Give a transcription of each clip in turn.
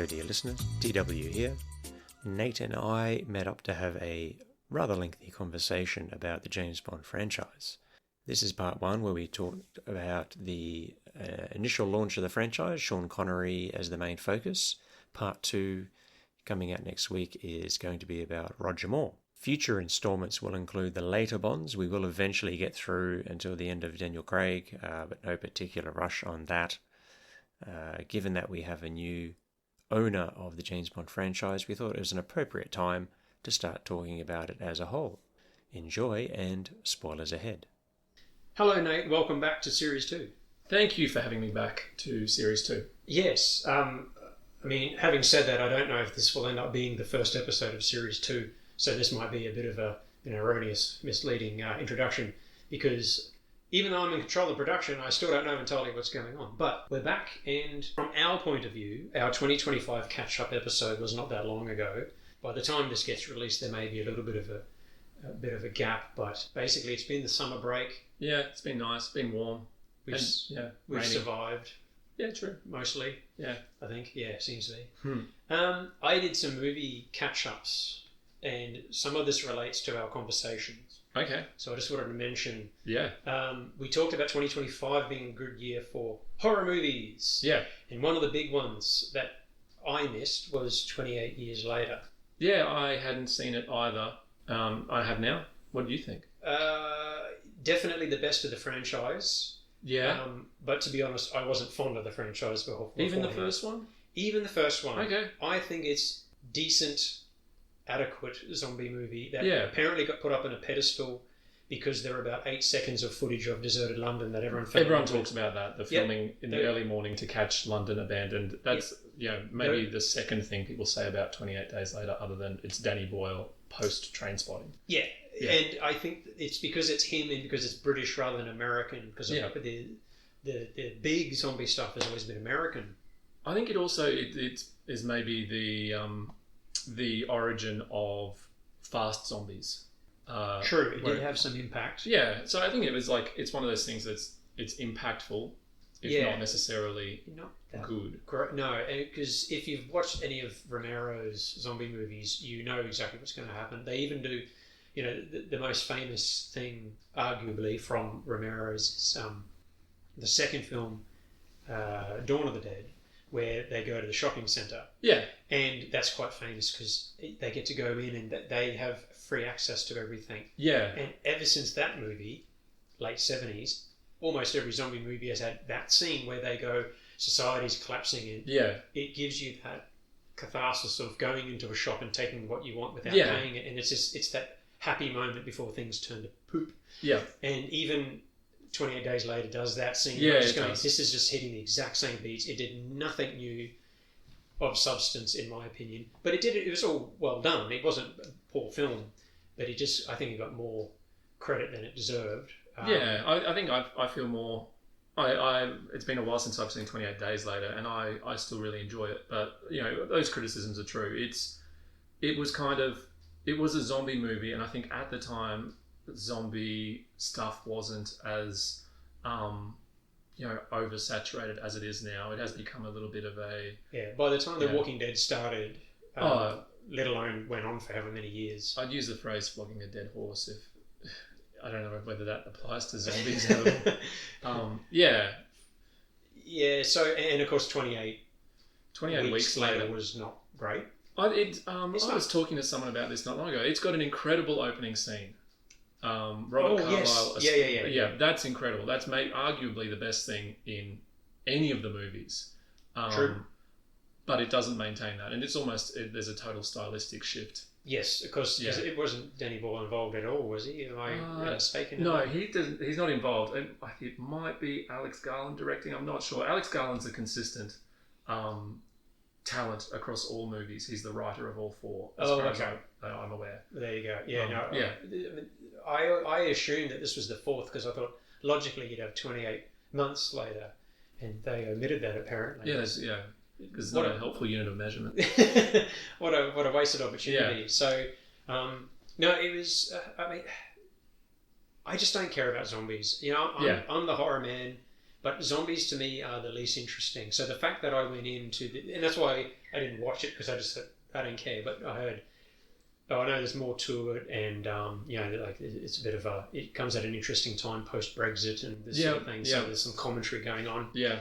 Hello dear listeners, DW here. Nate and I met up to have a rather lengthy conversation about the James Bond franchise. This is part one, where we talked about the initial launch of the franchise, Sean Connery as the main focus. Part two, coming out next week, is going to be about Roger Moore. Future installments will include the later Bonds. We will eventually get through until the end of Daniel Craig, but no particular rush on that. Given that we have a new owner of the James Bond franchise, we thought it was an appropriate time to start talking about it as a whole. Enjoy, and spoilers ahead. Hello Nate, welcome back to Series 2. Thank you for having me back to Series 2. Yes, having said that, I don't know if this will end up being the first episode of Series 2, so this might be a bit of an erroneous, misleading introduction, because even though I'm in control of production, I still don't know entirely what's going on. But we're back, and from our point of view, our 2025 catch-up episode was not that long ago. By the time this gets released, there may be a little bit of a gap, but basically it's been the summer break. Yeah, it's been nice, it's been warm. We've survived. Yeah, true. Mostly. Yeah. I think, yeah, seems to be. I did some movie catch-ups, and some of this relates to our conversations. Okay. So I just wanted to mention, Yeah. we talked about 2025 being a good year for horror movies. Yeah. And one of the big ones that I missed was 28 Years Later. Yeah, I hadn't seen it either. I have now. What do you think? Definitely the best of the franchise. Yeah. But to be honest, I wasn't fond of the franchise before. Even the first one? Even the first one. Okay. I think it's decent, adequate zombie movie that Yeah. apparently got put up on a pedestal because there were about 8 seconds of footage of deserted London that everyone talks about that, the filming in the early morning to catch London abandoned. That's maybe the second thing people say about 28 Days Later, other than it's Danny Boyle post Trainspotting. Yeah, and I think it's because it's him and because it's British rather than American, because the big zombie stuff has always been American. I think it also it is maybe the origin of fast zombies. True, it did have some impact. Yeah, so I think it was like, it's one of those things that's it's impactful, if not necessarily good. Correct. No, because if you've watched any of Romero's zombie movies, you know exactly what's going to happen. They even do, the most famous thing, arguably, from Romero's is the second film, Dawn of the Dead, where they go to the shopping centre. Yeah. And that's quite famous because they get to go in and they have free access to everything. Yeah. And ever since that movie, late 70s, almost every zombie movie has had that scene where they go, society's collapsing, and it gives you that catharsis of going into a shop and taking what you want without paying it. And it's that happy moment before things turn to poop. Yeah. And even 28 Days Later does that scene. Yeah, this is just hitting the exact same beats. It did nothing new of substance, in my opinion. But it was all well done. It wasn't a poor film, but I think it got more credit than it deserved. I think I feel more... it's been a while since I've seen 28 Days Later, and I still really enjoy it. But, those criticisms are true. It was a zombie movie, and I think at the time, zombie stuff wasn't as oversaturated as it is now. It has become a little bit of a... Yeah, by the time The Walking Dead started, let alone went on for however many years. I'd use the phrase flogging a dead horse if... I don't know whether that applies to zombies at all. Yeah, so, and of course 28 weeks later was not great. I was talking to someone about this not long ago. It's got an incredible opening scene. Robert Carlyle. Yes. Yeah, that's incredible. That's arguably the best thing in any of the movies. True. But it doesn't maintain that, and it's almost there's a total stylistic shift. Yes, of course. It wasn't Danny Boyle involved at all, was he? Am I mistaken? No, he doesn't. He's not involved, and I think it might be Alex Garland directing. I'm not sure. Alex Garland's a consistent talent across all movies. He's the writer of all four, as far as I'm aware. There you go. I assumed that this was the fourth because I thought logically you'd have 28 months later, and they omitted that apparently. Because it's not a helpful unit of measurement. What a wasted opportunity. Yeah. So, no, it was. I just don't care about zombies. I'm the horror man. But zombies to me are the least interesting. So the fact that I went into and that's why I didn't watch it, because I just said I don't care. But I heard, I know there's more to it, and like it's a bit of it comes at an interesting time post Brexit and this sort of thing. So there's some commentary going on. Yeah.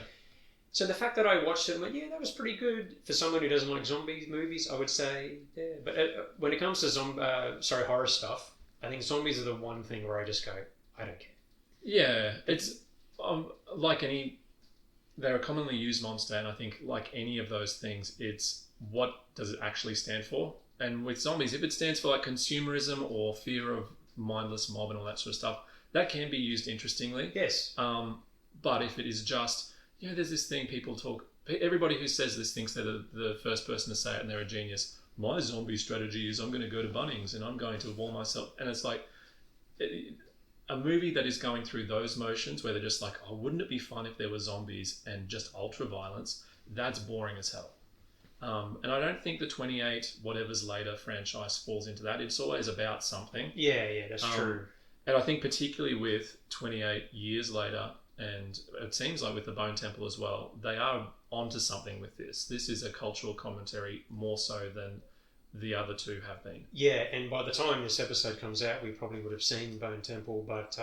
So the fact that I watched it and went, that was pretty good for someone who doesn't like zombie movies, I would say, yeah. But when it comes to horror stuff, I think zombies are the one thing where I just go, I don't care. Yeah, it's like they're a commonly used monster, and I think like any of those things, it's what does it actually stand for? And with zombies, if it stands for like consumerism or fear of mindless mob and all that sort of stuff, that can be used interestingly. Yes. But if it is just, there's this thing people talk, everybody who says this thinks they're the first person to say it and they're a genius. My zombie strategy is I'm going to go to Bunnings and I'm going to wall myself. And it's like a movie that is going through those motions where they're just like, oh, wouldn't it be fun if there were zombies and just ultra violence? That's boring as hell. And I don't think the 28 whatever's later franchise falls into that. It's always about something. Yeah, that's true. And I think particularly with 28 years later, and it seems like with the Bone Temple as well, they are onto something with this. This is a cultural commentary more so than the other two have been. Yeah, and by the time this episode comes out, we probably would have seen Bone Temple, but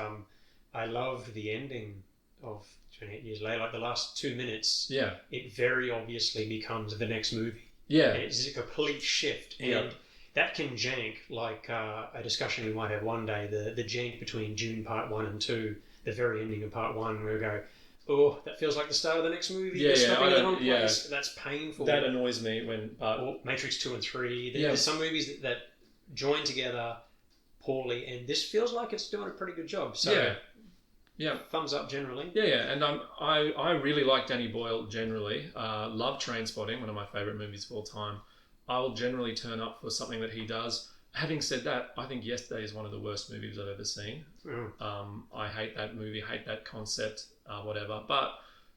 I loved the ending of 28 years later. Like the last 2 minutes, it very obviously becomes the next movie. Yeah. And it's a complete shift. And that can jank, like a discussion we might have one day, the jank between Dune Part 1 and 2, the very ending of Part 1, where we go, oh, that feels like the start of the next movie. They're stopping in the wrong place. That's painful. That annoys me when... or Matrix 2 and 3. There's some movies that join together poorly, and this feels like it's doing a pretty good job. So, thumbs up generally. Yeah. And I really like Danny Boyle generally. Love Trainspotting, one of my favourite movies of all time. I will generally turn up for something that he does. Having said that, I think Yesterday is one of the worst movies I've ever seen. I hate that movie, hate that concept, whatever. But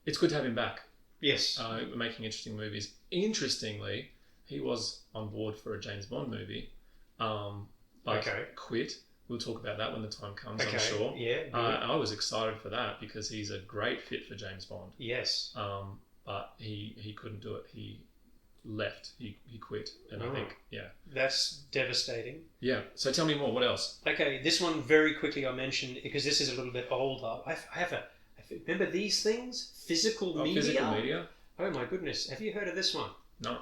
it's good to have him back. Yes. Making interesting movies. Interestingly, he was on board for a James Bond movie, but quit. We'll talk about that when the time comes, I'm sure. Yeah. I was excited for that because he's a great fit for James Bond. Yes. But he couldn't do it. He left. He quit. And I think, that's devastating. Yeah. So tell me more. What else? Okay, this one very quickly I mentioned, because this is a little bit older. I remember these things? Physical media? Physical media? Oh my goodness. Have you heard of this one? No.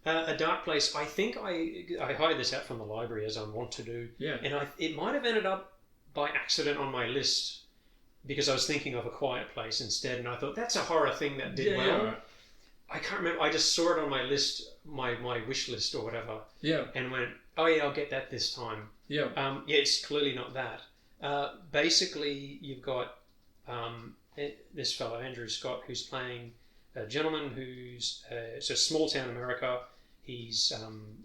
A Dark Place. I think I hired this out from the library, as I want to do. Yeah. And it might have ended up by accident on my list because I was thinking of A Quiet Place instead, and I thought that's a horror thing that did well. Yeah. I can't remember. I just saw it on my list, my wish list or whatever. Yeah. And went, oh yeah, I'll get that this time. Yeah. It's clearly not that. Basically, you've got this fellow Andrew Scott who's playing a gentleman who's it's a small town America. He's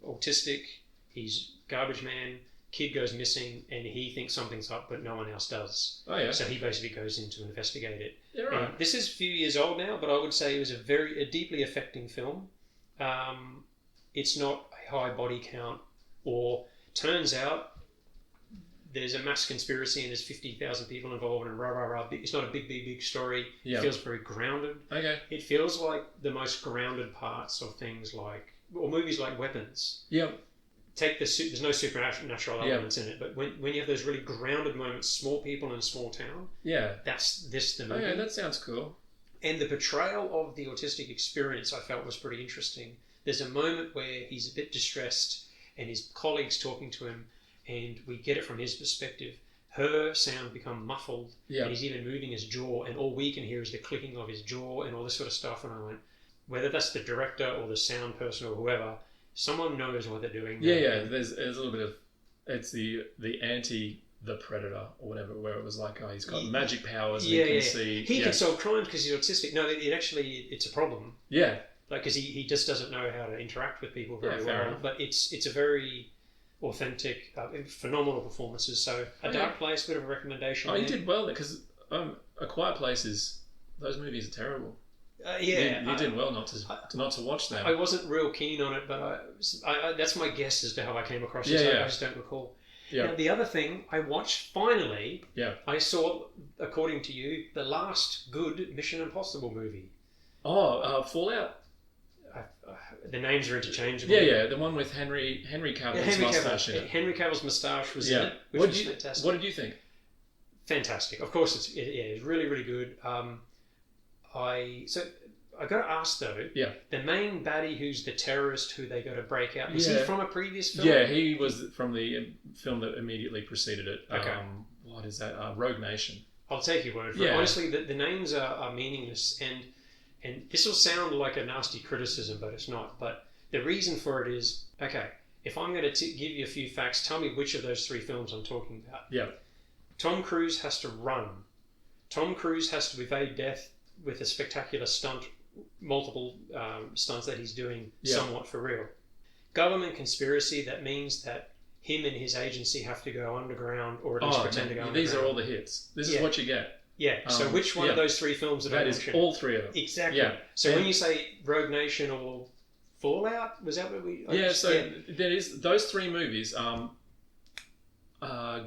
autistic. He's garbage man. Kid goes missing, and he thinks something's up, but no one else does. Oh yeah. So he basically goes in to investigate it. Yeah, right. And this is a few years old now, but I would say it was a deeply affecting film. It's not a high body count, or turns out there's a mass conspiracy and there's 50,000 people involved and rah rah rah. It's not a big story. Yeah. It feels very grounded. Okay. It feels like the most grounded parts of things like, or movies like Weapons. Yeah. There's no supernatural elements in it, but when you have those really grounded moments, small people in a small town, that's the movie. Okay, that sounds cool. And the portrayal of the autistic experience I felt was pretty interesting. There's a moment where he's a bit distressed and his colleague's talking to him, and we get it from his perspective. Her sound become muffled, and he's even moving his jaw, and all we can hear is the clicking of his jaw and all this sort of stuff. And I went, whether that's the director or the sound person or whoever, someone knows what they're doing. Yeah. There's a little bit of, it's the anti the Predator or whatever, where it was like, oh, he's got magic powers and he can see. He can solve crimes because he's autistic. No, it's a problem. Yeah. Like, because he just doesn't know how to interact with people very well. Enough. But it's a very authentic, phenomenal performances. So A Dark Place, bit of a recommendation. Oh, you did well there, because A Quiet Place those movies are terrible. You did well not to watch them. I wasn't real keen on it, but I that's my guess as to how I came across it. I just don't recall. Yeah. Now, the other thing I watched finally, Yeah. I saw, according to you, the last good Mission Impossible movie. Fallout. The names are interchangeable. Yeah. The one with Henry Cavill's mustache in it. Henry Cavill's mustache was in it, which was fantastic. What did you think? Fantastic. Of course, it's really, really good. I got to ask though. Yeah. The main baddie, who's the terrorist who they got to break out, is he from a previous film? Yeah, he was from the film that immediately preceded it. Okay. What is that? Rogue Nation. I'll take your word for it. Honestly, the names are meaningless, and this will sound like a nasty criticism, but it's not. But the reason for it is, okay, if I'm going to give you a few facts, tell me which of those three films I'm talking about. Yeah. Tom Cruise has to run. Tom Cruise has to evade death with a spectacular stunt, multiple stunts that he's doing somewhat for real. Government conspiracy, that means that him and his agency have to go underground, or at least pretend to go underground. These are all the hits. This is what you get. Yeah, so which one of those three films did I mention? That is all three of them. Exactly. Yeah. So when you say Rogue Nation or Fallout, was that what we... there is those three movies,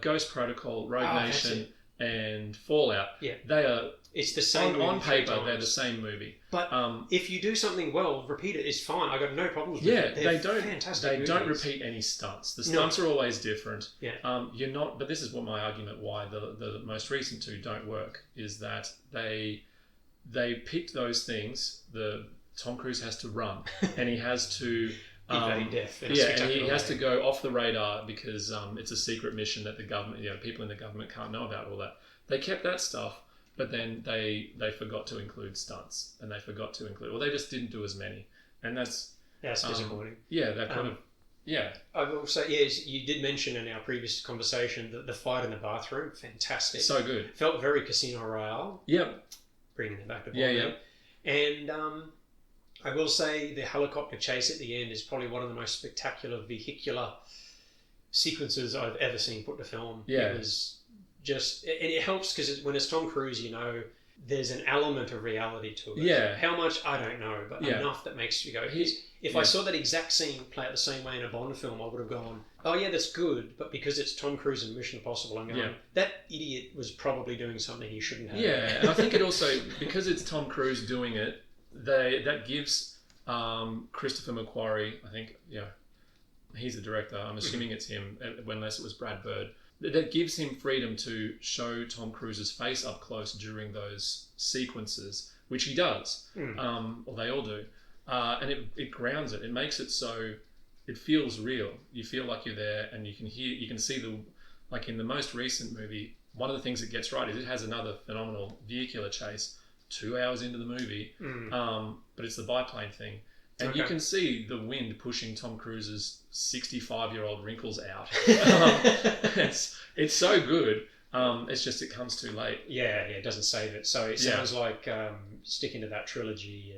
Ghost Protocol, Rogue Nation, and Fallout. Yeah. They are... It's the same on paper, they're the same movie. But if you do something well, repeat it, it's fine. I got no problems with it. They don't repeat any stunts. The stunts are always different. Yeah. You're not. But this is what my argument why the most recent two don't work is that they picked those things. Tom Cruise has to run and he has to. Evade death. And he has to go off the radar because it's a secret mission that the government, people in the government can't know about all that. They kept that stuff. But then they forgot to include stunts, and they forgot to include, they just didn't do as many, and that's disappointing. I will say, yes, you did mention in our previous conversation that the fight in the bathroom, fantastic, so good, felt very Casino Royale. Yep, bringing it back to and I will say the helicopter chase at the end is probably one of the most spectacular vehicular sequences I've ever seen put to film. Yeah, it was. And it helps because when it's Tom Cruise, there's an element of reality to it. Yeah. How much, I don't know, but enough that makes you go, if I saw that exact scene play out the same way in a Bond film, I would have gone, oh yeah, that's good, but because it's Tom Cruise and Mission Impossible, I'm going, that idiot was probably doing something he shouldn't have. Yeah, and I think it also, because it's Tom Cruise doing it, that gives Christopher McQuarrie, I think, he's the director, I'm assuming it's him, unless it was Brad Bird, that gives him freedom to show Tom Cruise's face up close during those sequences, which he does, or they all do, and it grounds it. It makes it so it feels real. You feel like you're there, and you can see like in the most recent movie, one of the things it gets right is it has another phenomenal vehicular chase 2 hours into the movie, but it's the biplane thing. And you can see the wind pushing Tom Cruise's 65-year-old wrinkles out. It's so good. It's just it comes too late. Yeah, it doesn't save it. So it sounds like sticking to that trilogy.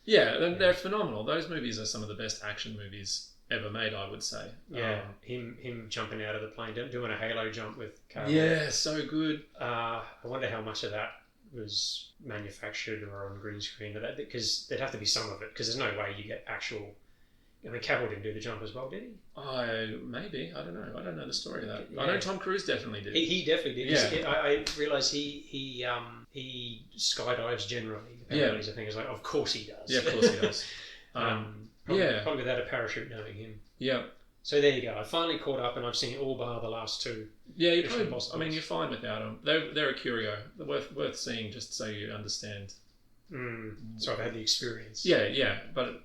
They're phenomenal. Those movies are some of the best action movies ever made, I would say. Yeah, him jumping out of the plane, doing a halo jump with Carol. Yeah, so good. I wonder how much of that was manufactured or on green screen, because there'd have to be some of it, because there's no way you get actual. I mean, Cavill didn't do the jump as well, did he? Maybe. I don't know. I don't know the story of that. Yeah. I know Tom Cruise definitely did. He definitely did. Yeah. I realise he skydives generally. Apparently, I think it's like, of course he does. Yeah, of course he does. Probably without a parachute, knowing him. Yeah. So there you go. I finally caught up, and I've seen all bar the last two. Yeah, you're fine without them. They're a curio. They're worth seeing just so you understand. So I've had the experience. Yeah, but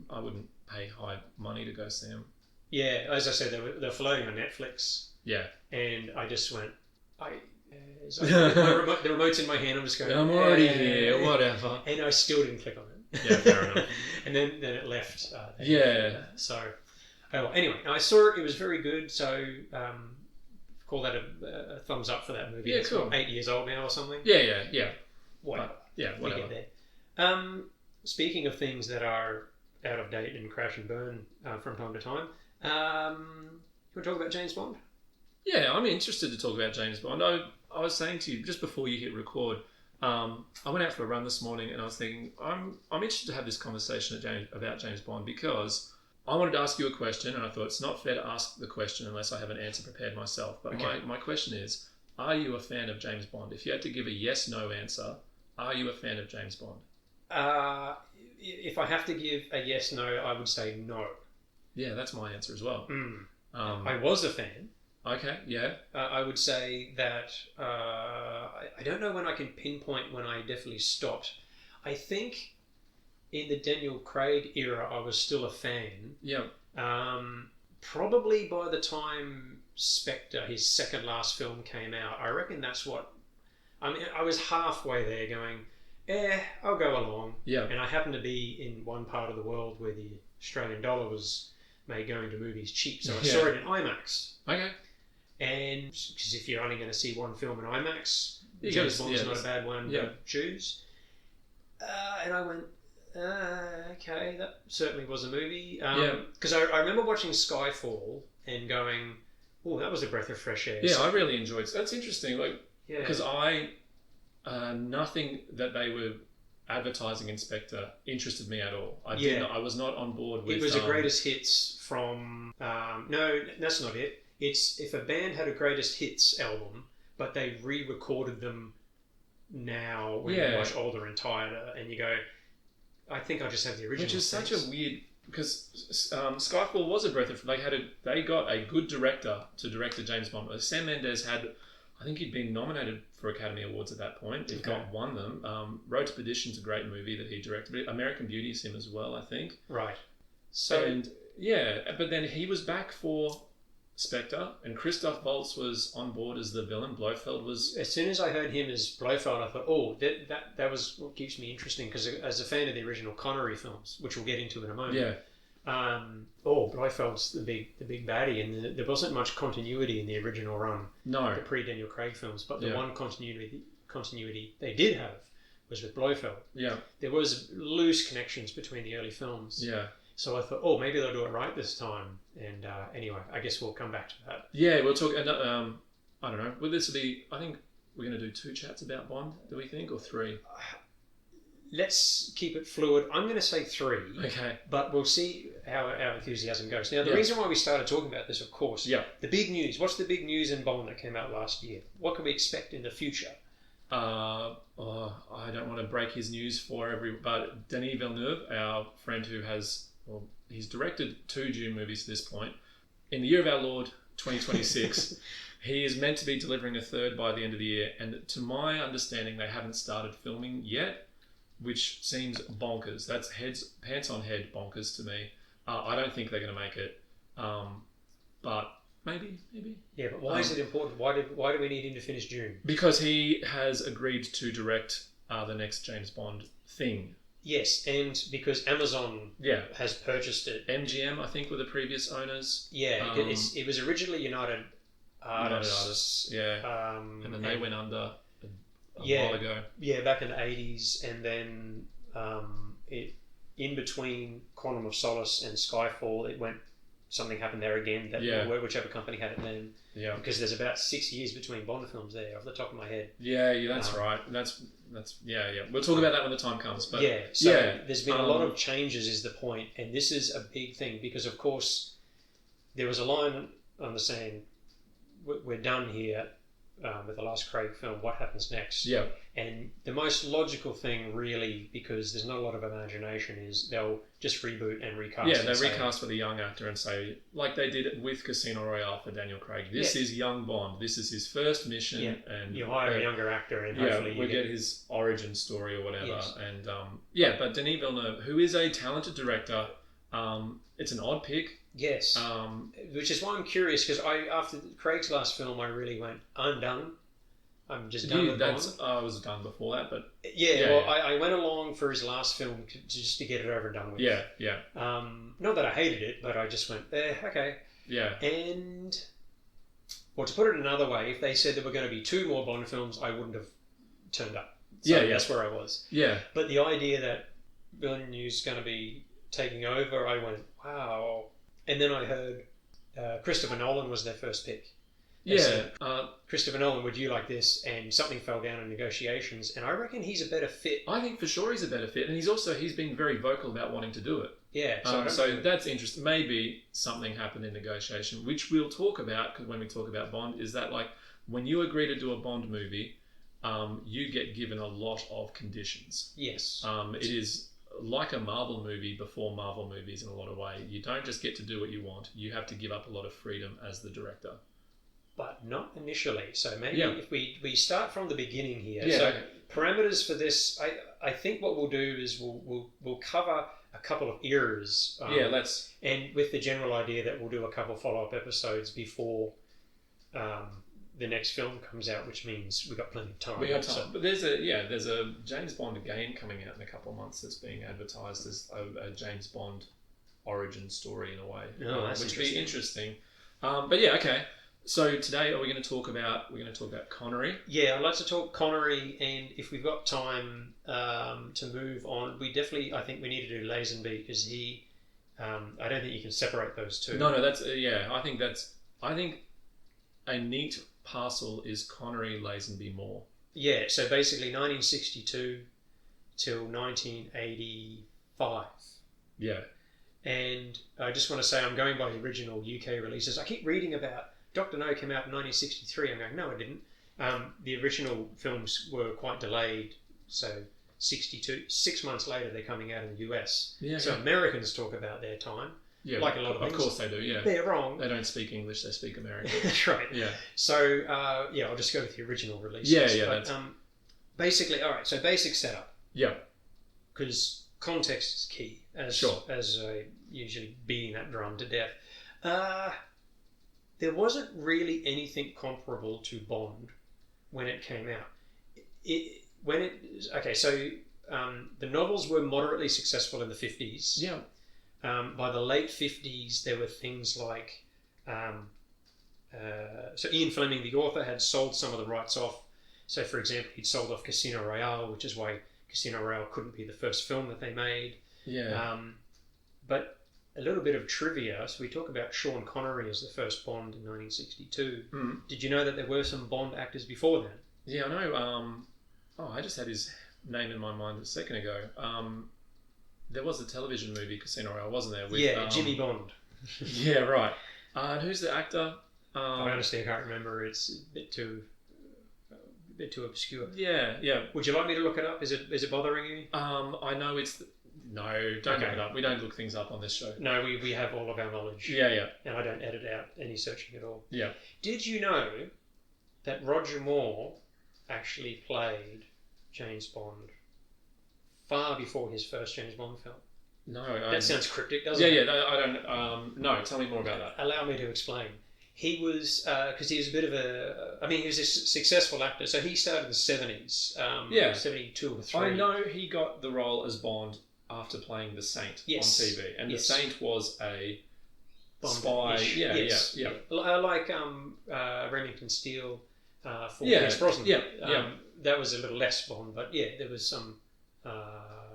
I wouldn't pay high money to go see them. Yeah, as I said, they're floating on Netflix. Yeah, and I just went, the remote's in my hand. I'm just going, I'm already here, whatever. And I still didn't click on it. Yeah, fair enough. And then it left. So. Oh, anyway, I saw it. It was very good. So, call that a thumbs up for that movie. Yeah, cool. 8 years old now or something. Yeah. Whatever. Whatever. Speaking of things that are out of date and crash and burn from time to time, you want to talk about James Bond? Yeah, I'm interested to talk about James Bond. I was saying to you just before you hit record, I went out for a run this morning and I was thinking I'm interested to have this conversation about James Bond because I wanted to ask you a question, and I thought it's not fair to ask the question unless I have an answer prepared myself. But Okay. my question is, are you a fan of James Bond? If you had to give a yes/no answer, are you a fan of James Bond? If I have to give a yes/no, I would say no. Yeah, that's my answer as well. I was a fan. Okay, yeah. I would say that I don't know when I can pinpoint when I definitely stopped. I think in the Daniel Craig era, I was still a fan. Yeah. Probably by the time Spectre, his second last film, came out, I reckon that's what... I mean, I was halfway there going, I'll go along. Yeah. And I happened to be in one part of the world where the Australian dollar was made going to movies cheap. So I saw it in IMAX. Okay. And because if you're only going to see one film in IMAX, You James gotta- Bond's yeah, not a bad one yeah. to choose. And I went, okay, that certainly was a movie. Because I remember watching Skyfall and going, oh, that was a breath of fresh air. Yeah, So- I really enjoyed it. That's interesting. Like, yeah. because nothing that they were advertising in Spectre interested me at all. I was not on board with... It was a greatest hits from... no, that's not it. It's if a band had a greatest hits album, but they re-recorded them now when you're much older and tireder, and you go, I think I just have the original. Which is sense. such a weird... Because Skyfall was a breath of... They got a good director to direct a James Bond. Sam Mendes had... I think he'd been nominated for Academy Awards at that point, if not won them. Road to Perdition's a great movie that he directed. American Beauty is him as well, I think. Right. So... And, but then he was back for Spectre, and Christoph Waltz was on board as the villain. Blofeld was... As soon as I heard him as Blofeld, I thought, oh, that was what keeps me interesting, because as a fan of the original Connery films, which we'll get into in a moment... Yeah. Blofeld's the big baddie, and there wasn't much continuity in the original run, No. the pre-Daniel Craig films, but the one continuity they did have was with Blofeld. Yeah. There was loose connections between the early films. Yeah. So I thought, oh, maybe they'll do it right this time. And anyway, I guess we'll come back to that. Yeah, we'll talk... I don't know. Well, this will be... I think we're going to do 2 chats about Bond, do we think, or 3? Let's keep it fluid. I'm going to say 3. Okay. But we'll see how our enthusiasm goes. Now, the reason why we started talking about this, of course, the big news. What's the big news in Bond that came out last year? What can we expect in the future? I don't want to break his news for but Denis Villeneuve, our friend who has... Well, he's directed 2 Dune movies at this point. In the year of our Lord, 2026, he is meant to be delivering a 3rd by the end of the year. And to my understanding, they haven't started filming yet, which seems bonkers. That's pants on head bonkers to me. I don't think they're going to make it. But maybe. Yeah, but why is it important? Why do we need him to finish Dune? Because he has agreed to direct the next James Bond thing. Yes, and because Amazon has purchased it. MGM, I think, were the previous owners. Yeah, it was originally United Artists. Yeah. And then they went under a while ago. Yeah, back in the 80s. And then in between Quantum of Solace and Skyfall, something happened there again, whichever company had it then. Yeah. Because there's about 6 years between Bond films there, off the top of my head. Yeah, that's right. That's We'll talk about that when the time comes. But there's been a lot of changes, is the point, and this is a big thing because, of course, there was a line on the saying, "We're done here with the last Craig film. What happens next?" Yeah. And the most logical thing, really, because there's not a lot of imagination, is they'll just reboot and recast. Yeah, they recast for the young actor and say, like they did with Casino Royale for Daniel Craig, this is young Bond. This is his first mission. And you hire a younger actor and hopefully we'll get his origin story or whatever. Yes. And but Denis Villeneuve, who is a talented director, it's an odd pick. Yes. Which is why I'm curious, because after Craig's last film, I really went, I'm done. I'm just done with Bond. I was done before that, but... I went along for his last film just to get it over and done with. Yeah. Not that I hated it, but I just went, okay. Yeah. And, to put it another way, if they said there were going to be 2 more Bond films, I wouldn't have turned up. So that's where I was. Yeah. But the idea that Villeneuve's going to be taking over, I went, wow. And then I heard Christopher Nolan was their first pick. They said, Christopher Nolan, would you like this? And something fell down in negotiations, and I reckon he's a better fit. I think for sure he's a better fit, and he's been very vocal about wanting to do it. Yeah. So that's interesting. Maybe something happened in negotiation, which we'll talk about, because when we talk about Bond, is that like when you agree to do a Bond movie, you get given a lot of conditions. Yes. It is like a Marvel movie before Marvel movies in a lot of ways. You don't just get to do what you want. You have to give up a lot of freedom as the director. But not initially. So maybe Yeah. if we start from the beginning here. Yeah. So parameters for this, I think what we'll do is we'll cover a couple of eras. Let's. And with the general idea that we'll do a couple of follow-up episodes before the next film comes out, which means we've got plenty of time. We got time. So, but there's a James Bond game coming out in a couple of months that's being advertised as a James Bond origin story in a way. Which would be interesting. But yeah, okay. So today, are we going to talk about? We're going to talk about Connery. Yeah, I'd like to talk Connery, and if we've got time to move on, I think we need to do Lazenby because he. I don't think you can separate those two. No, that's I think a neat parcel is Connery, Lazenby, Moore. Yeah, so basically 1962 till 1985. Yeah. And I just want to say I'm going by the original UK releases. I keep reading about Dr. No came out in 1963. I'm going, no, it didn't. The original films were quite delayed, so 62. 6 months later, they're coming out in the US. Yeah, so Americans talk about their time. Yeah, like a lot of things. Of course they do, yeah. They're wrong. They don't speak English, they speak American. That's right. Yeah. So, I'll just go with the original releases. Yeah. But, basically, all right, so basic setup. Yeah. Because context is key, as usually beating that drum to death. There wasn't really anything comparable to Bond when it came out. The novels were moderately successful in the 50s. Yeah. By the late 50s, there were things like... so Ian Fleming, the author, had sold some of the rights off. So, for example, he'd sold off Casino Royale, which is why Casino Royale couldn't be the first film that they made. Yeah. But a little bit of trivia. So we talk about Sean Connery as the first Bond in 1962. Mm. Did you know that there were some Bond actors before then? Yeah, I know. I just had his name in my mind a second ago. There was a television movie, Casino Royale, wasn't there? With, Jimmy Bond. Yeah, right. And who's the actor? I honestly can't remember. It's a bit too obscure. Yeah. Would you like me to look it up? Is it bothering you? I know it's... No, don't look it up. We don't look things up on this show. No, we have all of our knowledge. Yeah. And I don't edit out any searching at all. Yeah. Did you know that Roger Moore actually played James Bond far before his first James Bond film? No. That sounds cryptic, doesn't it? Yeah, no, I don't... no, tell me more about that. Allow me to explain. He was, because he was a bit of he was a successful actor. So he started in the 70s, 72 or 3. I know he got the role as Bond after playing The Saint on TV. And The Saint was a spy. Yeah. Like Remington Steele for Pierce Brosnan. Yeah. That was a little less Bond, but there was some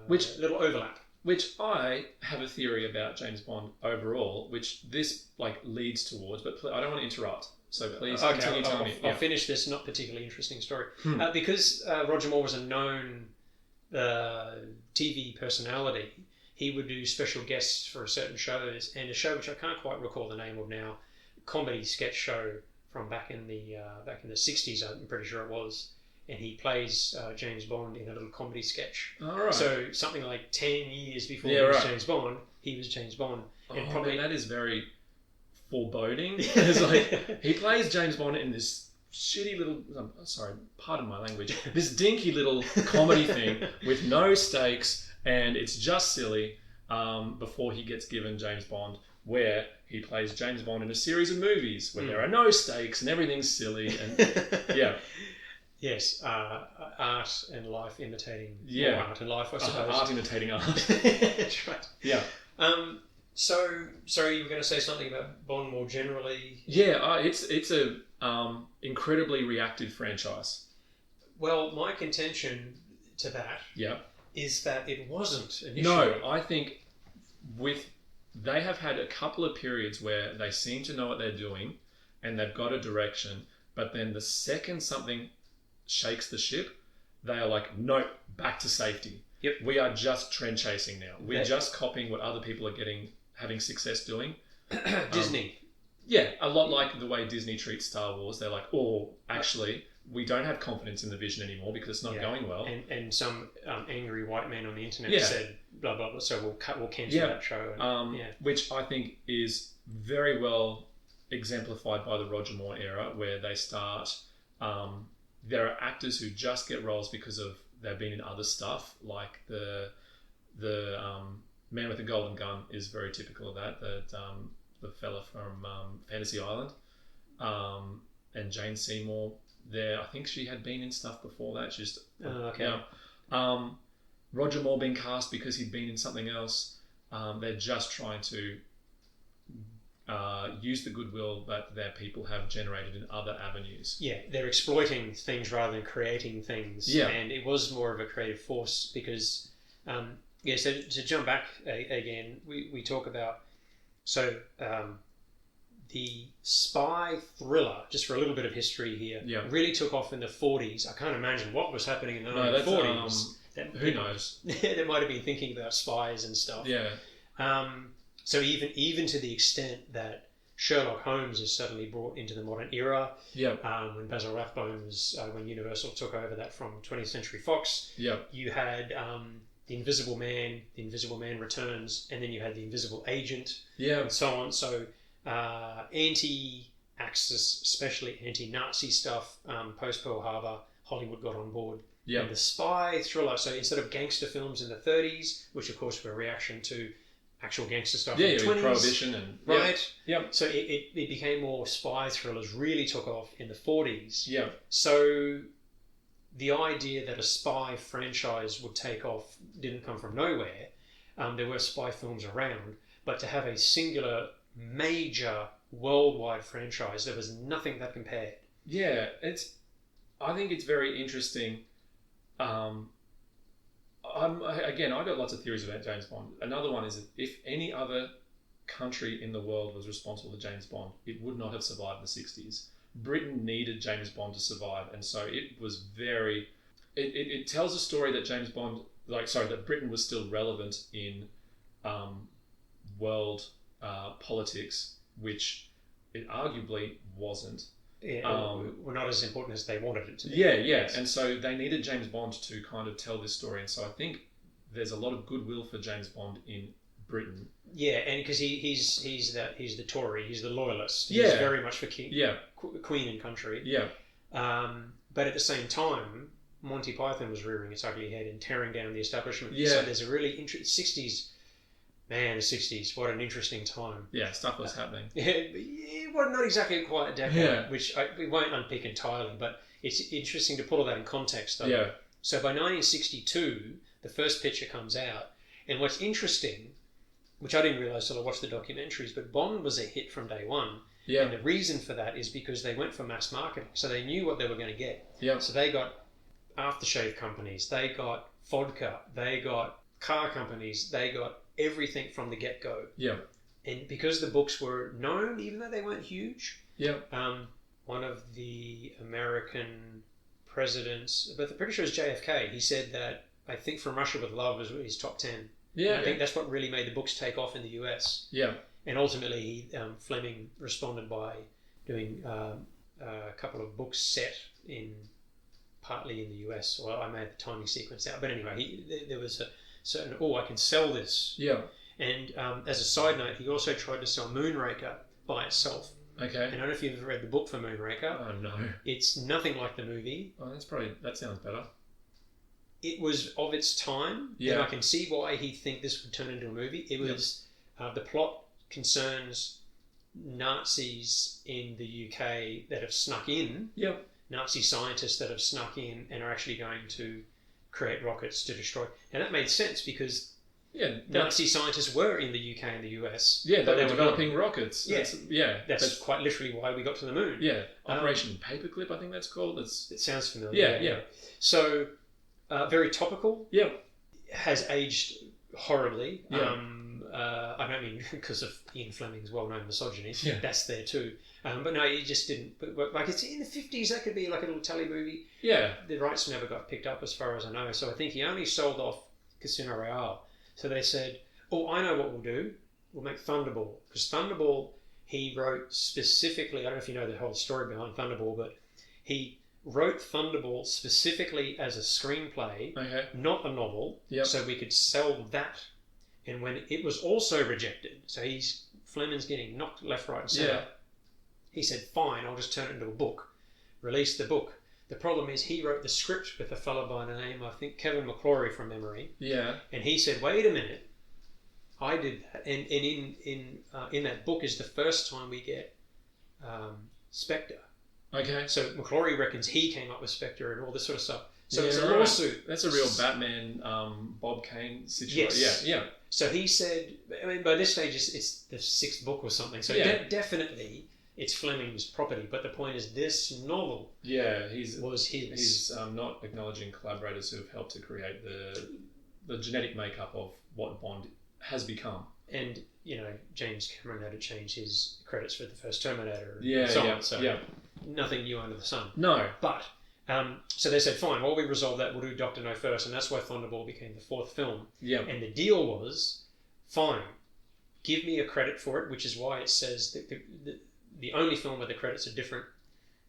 little overlap. Which I have a theory about James Bond overall, which this leads towards, but I don't want to interrupt. So please continue telling me. I'll finish this not particularly interesting story. Because Roger Moore was a known TV personality, he would do special guests for certain shows, and a show which I can't quite recall the name of now, comedy sketch show from back in the 60s, I'm pretty sure it was. And he plays James Bond in a little comedy sketch. All right. So something like 10 years before he was James Bond, he was James Bond. And probably that is very foreboding. It's he plays James Bond in this shitty little, pardon my language, this dinky little comedy thing with no stakes, and it's just silly before he gets given James Bond, where he plays James Bond in a series of movies where there are no stakes and everything's silly. And Yes, art and life imitating art and life, I suppose. Art imitating art. That's right. Yeah. So you were going to say something about Bond more generally? Yeah, it's a incredibly reactive franchise. Well, my contention to that is that it wasn't initially. No, I think they have had a couple of periods where they seem to know what they're doing and they've got a direction, but then the second something shakes the ship, they are like, no, back to safety. Yep. We are just trend chasing now. We're just copying what other people are having success doing. Disney. Yeah, a lot like the way Disney treats Star Wars. They're like, oh, actually, we don't have confidence in the vision anymore because it's not going well. And some angry white man on the internet said blah blah blah. So we'll cancel that show. Which I think is very well exemplified by the Roger Moore era, where they start. There are actors who just get roles because of they've been in other stuff, like the Man with the Golden Gun is very typical of that. The fella from Fantasy Island, and Jane Seymour. There, I think she had been in stuff before that. Just Roger Moore being cast because he'd been in something else. They're just trying to use the goodwill that their people have generated in other avenues. Yeah, they're exploiting things rather than creating things. Yeah. And it was more of a creative force because, so to jump back again, we talk about, the spy thriller, just for a little bit of history here, really took off in the 40s. I can't imagine what was happening in the 40s. Who knows? They might have been thinking about spies and stuff. Yeah. So even to the extent that Sherlock Holmes is suddenly brought into the modern era. Yeah. When Basil Rathbone was, when Universal took over that from 20th Century Fox. Yeah. You had the Invisible Man Returns, and then you had the Invisible Agent. Yeah. And so on. So anti-Axis, especially anti-Nazi stuff, post Pearl Harbor, Hollywood got on board. Yeah. And the spy thriller. So instead of gangster films in the 30s, which of course were a reaction to actual gangster stuff in the 20s. Prohibition and right. Yeah. So it became more spy thrillers. Really took off in the 40s. Yeah. So the idea that a spy franchise would take off didn't come from nowhere. There were spy films around, but to have a singular major worldwide franchise, there was nothing that compared. Yeah, I think it's very interesting. I've got lots of theories about James Bond. Another one is that if any other country in the world was responsible for James Bond, it would not have survived the 60s. Britain needed James Bond to survive, and so it was very... It tells a story that that Britain was still relevant in world politics, which it arguably wasn't. Yeah, were not as important as they wanted it to be. Yeah. Yes. And so they needed James Bond to kind of tell this story. And so I think there's a lot of goodwill for James Bond in Britain. Yeah, and because he's the Tory, he's the loyalist. He's very much for Queen and country. Yeah. But at the same time, Monty Python was rearing its ugly head and tearing down the establishment. Yeah. So there's a really interesting 60s. Man, the 60s, what an interesting time. Yeah, stuff was happening. Well, not exactly quite a decade, which we won't unpick entirely, but it's interesting to put all that in context, though. Yeah. So by 1962, the first picture comes out, and what's interesting, which I didn't realise till I watched the documentaries, but Bond was a hit from day one. Yeah. And the reason for that is because they went for mass marketing, so they knew what they were going to get. Yeah. So they got aftershave companies, they got vodka, they got car companies, they got everything from the get-go. Yeah. And because the books were known, even though they weren't huge, yeah. One of the American presidents, but I'm pretty sure it was JFK, he said that I think From Russia with Love was his top 10. Yeah. And I think that's what really made the books take off in the US. Yeah. And ultimately, Fleming responded by doing a couple of books set partly in the US. Well, I made the timing sequence out. But anyway, there was a certain, I can sell this. Yeah. And as a side note, he also tried to sell Moonraker by itself. Okay. And I don't know if you've ever read the book for Moonraker. Oh, no. It's nothing like the movie. Oh, that sounds better. It was of its time. Yeah. And I can see why he'd think this would turn into a movie. It was, the plot concerns Nazis in the UK that have snuck in. Yep. Nazi scientists that have snuck in and are actually going to create rockets to destroy. And that made sense because Nazi scientists were in the UK and the US. Yeah, they were developing rockets. Yeah, that's quite literally why we got to the moon. Yeah, Operation Paperclip, I think that's called. It sounds familiar. Yeah. So, very topical. Yeah. Has aged horribly. Yeah. I don't mean because of Ian Fleming's well-known misogyny. Yeah. That's there too. But no, it just didn't. But like it's in the 50s, that could be like a little telly movie. Yeah. The rights never got picked up, as far as I know. So I think he only sold off Casino Royale. So they said, "Oh, I know what we'll do. We'll make Thunderball, because Thunderball he wrote specifically. I don't know if you know the whole story behind Thunderball, but he wrote Thunderball specifically as a screenplay, Okay. not a novel, Yep. so we could sell that. And when it was also rejected, so Fleming's getting knocked left, right, and centre. Yeah. He said, "Fine, I'll just turn it into a book." Released the book. The problem is he wrote the script with a fellow by the name, I think Kevin McClory from memory, Yeah. and he said, "Wait a minute, I did that." And in that book is the first time we get Spectre. Okay. So McClory reckons he came up with Spectre and all this sort of stuff. So Yeah, it's a right. lawsuit. That's a real Batman, Bob Kane situation. Yes. Yeah. So he said, I mean, by this stage it's the 6th book or something. So Yeah. Definitely it's Fleming's property. But the point is, this novel Yeah. He's was his. He's not acknowledging collaborators who have helped to create the genetic makeup of what Bond has become. And, you know, James Cameron had to change his credits for the first Terminator and Yeah. so Yeah. on. So yeah. nothing new under the sun. No. But, so they said, fine, while we resolve that, we'll do Dr. No first. And that's why Thunderball became the 4th film. Yeah. And the deal was, fine, give me a credit for it, which is why it says that the only film where the credits are different.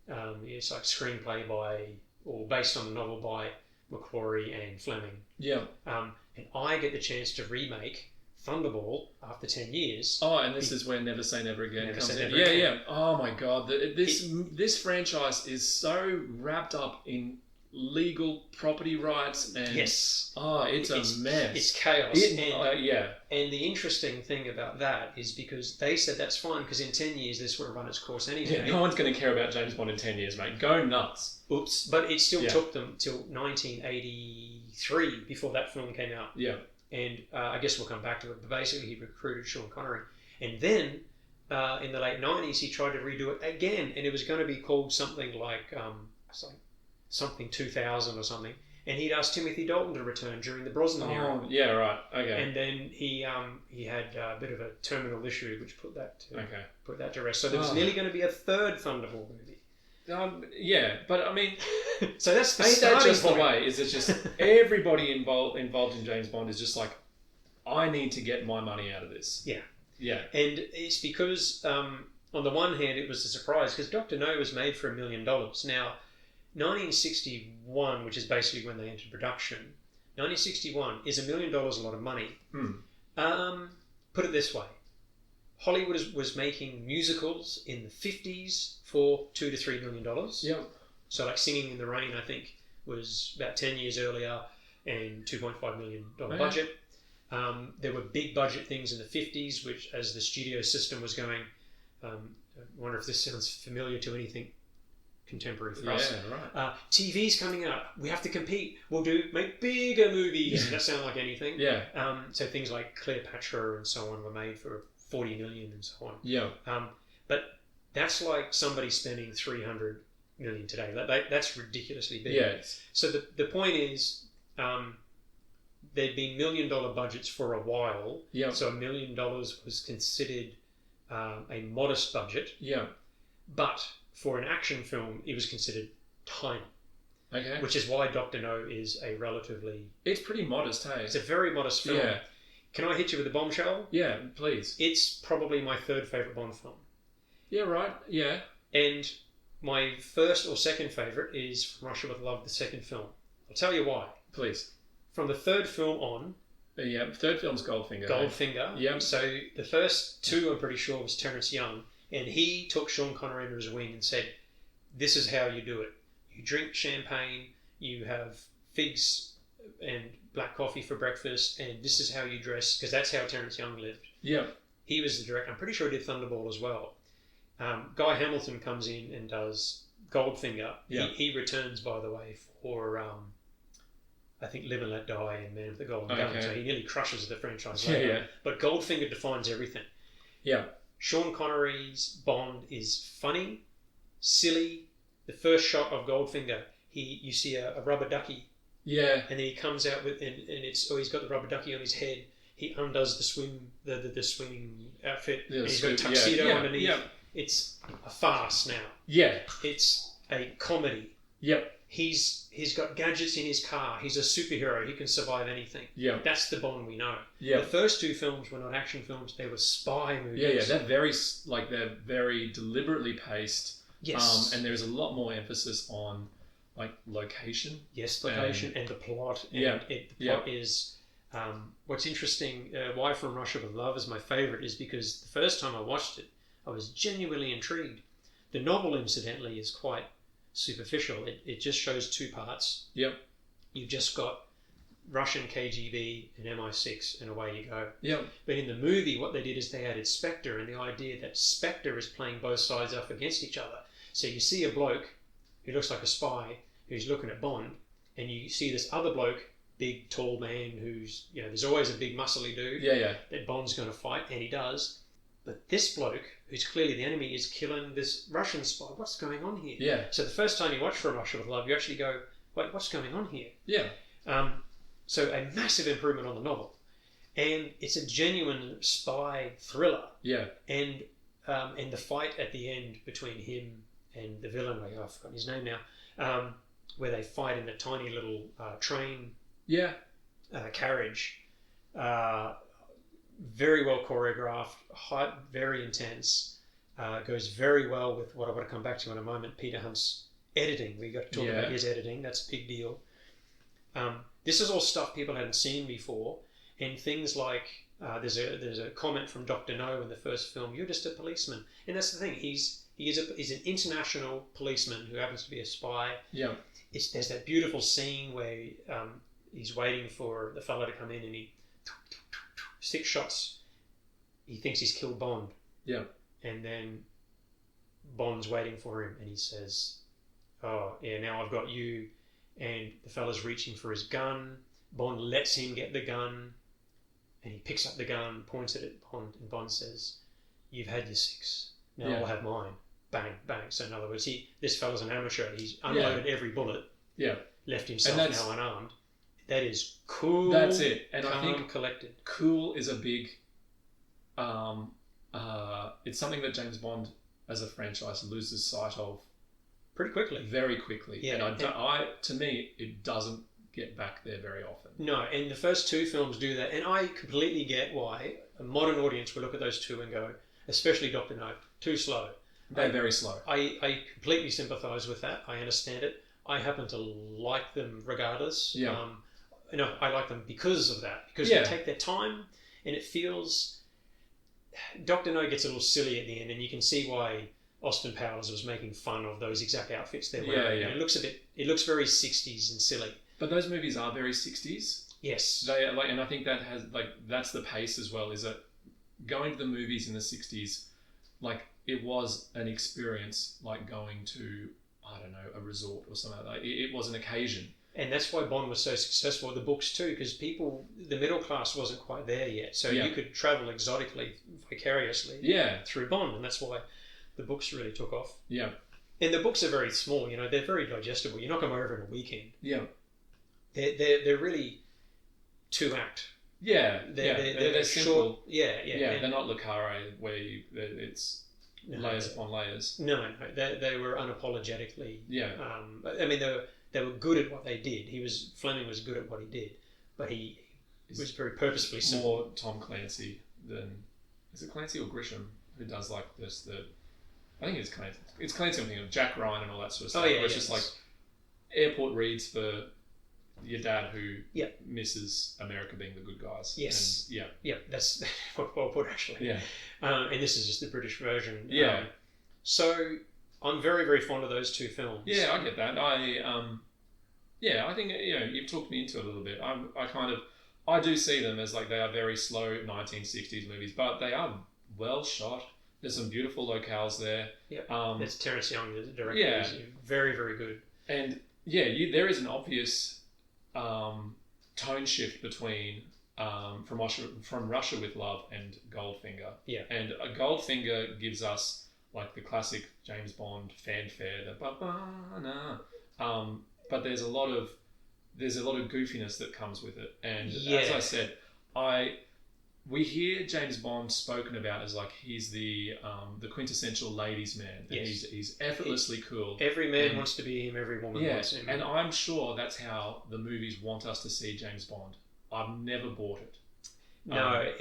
It's like screenplay by, or based on the novel by McClory and Fleming. Yeah. And I get the chance to remake Thunderball after 10 years. Oh, and this is where Never Say Never Again Never comes Say in. Never Again. Yeah. Oh my God, this franchise is so wrapped up in legal property rights and Yes. Oh, it's a mess. It's chaos. Yeah. And the interesting thing about that is because they said that's fine because in 10 years this will run its course anyway. Yeah, no one's going to care about James Bond in 10 years, mate. Go nuts. Oops. But it still Yeah. took them till 1983 before that film came out. Yeah. And I guess we'll come back to it. But basically, he recruited Sean Connery. And then in the late 90s, he tried to redo it again. And it was going to be called something like, something 2000 or something. And he'd asked Timothy Dalton to return during the Brosnan era. Oh, yeah, right. Okay. And then he had a bit of a terminal issue, which put that to rest. So there was Oh. nearly going to be a 3rd Thunderball movie. Yeah, but I mean, So that's the ain't that starting just point. the way? Is it just everybody involved in James Bond is just like, I need to get my money out of this. Yeah. Yeah. And it's because, on the one hand, it was a surprise because Dr. No was made for $1 million. Now, 1961, which is basically when they entered production, 1961 is $1 million a lot of money. Put it this way. Hollywood was making musicals in the 50s for $2 to $3 million. Yep. So like Singing in the Rain, I think, was about 10 years earlier and $2.5 million budget. There were big budget things in the 50s, which as the studio system was going, I wonder if this sounds familiar to anything contemporary for us. Right. TV's coming out. We have to compete. We'll make bigger movies. Yeah. That sound like anything. Yeah. So things like Cleopatra and so on were made for $40 million and so on. Yeah. But that's like somebody spending $300 million today. That's ridiculously big. Yeah. So the point is, there'd been $1 million budgets for a while. Yeah. So $1 million was considered a modest budget. Yeah. But for an action film, it was considered tiny. Okay. Which is why Dr. No is a relatively... It's pretty modest, hey? It's a very modest film. Yeah. Can I hit you with a bombshell? Yeah, please. It's probably my 3rd favourite Bond film. Yeah, right. Yeah. And my 1st or 2nd favourite is From Russia With Love, the 2nd film. I'll tell you why. Please. From the 3rd film on... Yeah, 3rd film's Goldfinger. Goldfinger. Yeah. So the first 2, I'm pretty sure, was Terence Young. And he took Sean Connery under his wing and said, this is how you do it. You drink champagne, you have figs and black coffee for breakfast, and this is how you dress, because that's how Terence Young lived. Yeah. He was the director. I'm pretty sure he did Thunderball as well. Guy Hamilton comes in and does Goldfinger. Yeah. He returns, by the way, for I think Live and Let Die and Man with the Golden Gun. So he nearly crushes the franchise later. Yeah. But Goldfinger defines everything. Yeah. Sean Connery's Bond is funny, silly. The first shot of Goldfinger, you see a rubber ducky. Yeah. And then he comes out with, and he's got the rubber ducky on his head, he undoes the swimming outfit, Yeah, and he's got a tuxedo underneath. Yeah. It's a farce now. Yeah. It's a comedy. Yep. He's got gadgets in his car. He's a superhero. He can survive anything. Yeah. That's the Bond we know. Yeah. The first two films were not action films. They were spy movies. Yeah. They're very deliberately paced. Yes. And there's a lot more emphasis on like location. Yes, location and the plot. And Yeah. the plot is what's interesting. Why From Russia with Love is my favorite is because the first time I watched it, I was genuinely intrigued. The novel, incidentally, is quite superficial. It just shows two parts. Yep. You've just got Russian KGB and MI6, and away you go. Yep. But in the movie, what they did is they added Spectre, and the idea that Spectre is playing both sides off against each other. So you see a bloke who looks like a spy who's looking at Bond, and you see this other bloke, big, tall man, who's, there's always a big, muscly dude that Bond's going to fight, and he does. But this bloke, who's clearly the enemy, is killing this Russian spy. What's going on here? Yeah. So the first time you watch From Russia with Love, you actually go, wait, what's going on here? Yeah. So a massive improvement on the novel. And it's a genuine spy thriller. Yeah. And the fight at the end between him and the villain, I've forgotten his name now, where they fight in a tiny little train carriage. Very well choreographed, very intense, goes very well with what I want to come back to in a moment, Peter Hunt's editing. We've got to talk about his editing. That's a big deal. This is all stuff people hadn't seen before, and things like there's a comment from Dr. No in the first film, you're just a policeman. And that's the thing, he's an international policeman who happens to be a spy. Yeah. There's that beautiful scene where he's waiting for the fella to come in, and he 6 shots. He thinks he's killed Bond. Yeah. And then Bond's waiting for him, and he says, "Oh, yeah, now I've got you." And the fella's reaching for his gun. Bond lets him get the gun, and he picks up the gun, points it at Bond, and Bond says, "You've had your 6. Now I'll have mine." Bang, bang. So in other words, this fella's an amateur. He's unloaded every bullet. Yeah. Left himself now unarmed. That is cool. That's it. And calm, I think collected. Cool is a big. It's something that James Bond, as a franchise, loses sight of pretty quickly, very quickly. Yeah, and to me, it doesn't get back there very often. No, and the first 2 films do that, and I completely get why a modern audience will look at those 2 and go, especially Dr. No, too slow. They're very slow. I completely sympathise with that. I understand it. I happen to like them regardless. Yeah. I like them because of that. Because they take their time, and it feels... Dr. No gets a little silly at the end, and you can see why Austin Powers was making fun of those exact outfits they're wearing. Yeah. It looks very 60s and silly. But those movies are very 60s. Yes. They are, and I think that that's the pace as well, is that going to the movies in the 60s, it was an experience like going to, I don't know, a resort or something like that. It was an occasion. And that's why Bond was so successful with the books too, because the middle class wasn't quite there yet. So you could travel exotically, vicariously through Bond, and that's why the books really took off. Yeah. And the books are very small, they're very digestible. You knock them over in a weekend. Yeah. They're really 2-act. Yeah. They're simple. Short. Yeah. They're not Le Carré where it's layers upon layers. No. They were unapologetically. Yeah. They were good at what they did. Fleming was good at what he did, but he was very purposefully simple. More Tom Clancy than... Is it Clancy or Grisham who does this? I think it's Clancy. It's Clancy, I'm thinking of Jack Ryan and all that sort of stuff. It's just like airport reads for your dad who misses America being the good guys. Yes. And, that's well put, actually. Yeah. And this is just the British version. Yeah. So I'm very, very fond of those 2 films. Yeah, I get that. I think you've talked me into it a little bit. I do see them as they are very slow 1960s movies, but they are well shot. There's some beautiful locales there. Yeah. That's Terence Young, the director. Yeah. He's very, very good. And there is an obvious tone shift between From Russia with Love and Goldfinger. Yeah. And Goldfinger gives us the classic James Bond fanfare, the ba-ba-na. But there's a lot of goofiness that comes with it. And as I said, we hear James Bond spoken about as like he's the quintessential ladies' man. And Yes. he's effortlessly cool. Every man wants to be him. Every woman wants him. And I'm sure that's how the movies want us to see James Bond. I've never bought it. No,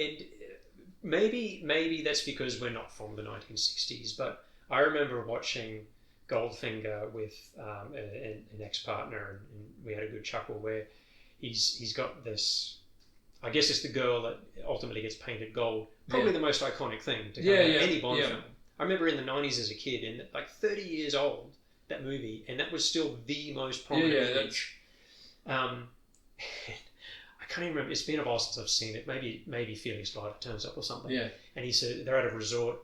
maybe that's because we're not from the 1960s. But I remember watching Goldfinger with an ex-partner, and we had a good chuckle where he's got this. I guess it's the girl that ultimately gets painted gold. Probably the most iconic thing to come out of any Bond film. I remember in the 90s as a kid, and like 30 years old, that movie, and that was still the most prominent image. I can't even remember. It's been a while since I've seen it. Maybe Felix Leiter turns up or something. Yeah. And he said they're at a resort,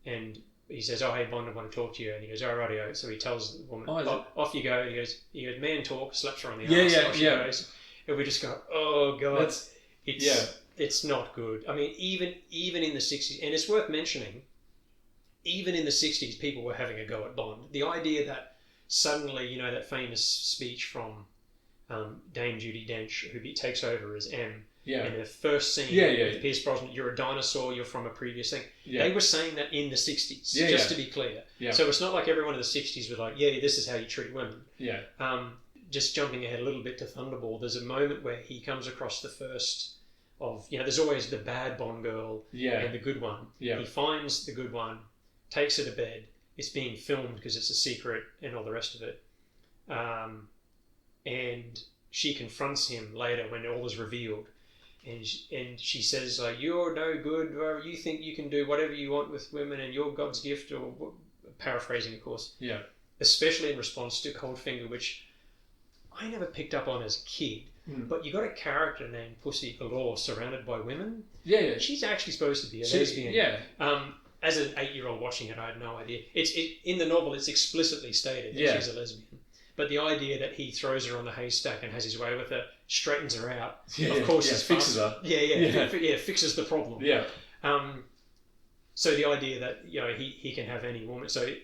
and he says, "Oh, hey Bond, I want to talk to you." And he goes, "Oh, rightio." So he tells the woman, "Off you go." And he goes, "Man talk," slaps her on the arse. Off she goes. And we just go, "Oh God." It's not good. I mean, even in the 60s, and it's worth mentioning, even in the 60s, people were having a go at Bond. The idea that suddenly, that famous speech from Dame Judi Dench, who takes over as M, in the first scene with Pierce Brosnan, "You're a dinosaur, you're from a previous thing." They were saying that in the 60s, just to be clear. So it's not like everyone in the 60s was like, this is how you treat women. Just jumping ahead a little bit to Thunderball, there's a moment where he comes across the first of, there's always the bad Bond girl and the good one. He finds the good one, takes her to bed. It's being filmed because it's a secret and all the rest of it. And she confronts him later when all is revealed. And she says, "You're no good, or you think you can do whatever you want with women and you're God's gift," or paraphrasing, of course. Especially in response to Goldfinger, which I never picked up on as a kid. But you got a character named Pussy Galore surrounded by women. She's actually supposed to be a lesbian. As an 8-year-old watching it, I had no idea. In the novel, it's explicitly stated that she's a lesbian. But the idea that he throws her on the haystack and has his way with her, straightens her out. Of course, fixes her. Fixes the problem. So the idea that he can have any woman. So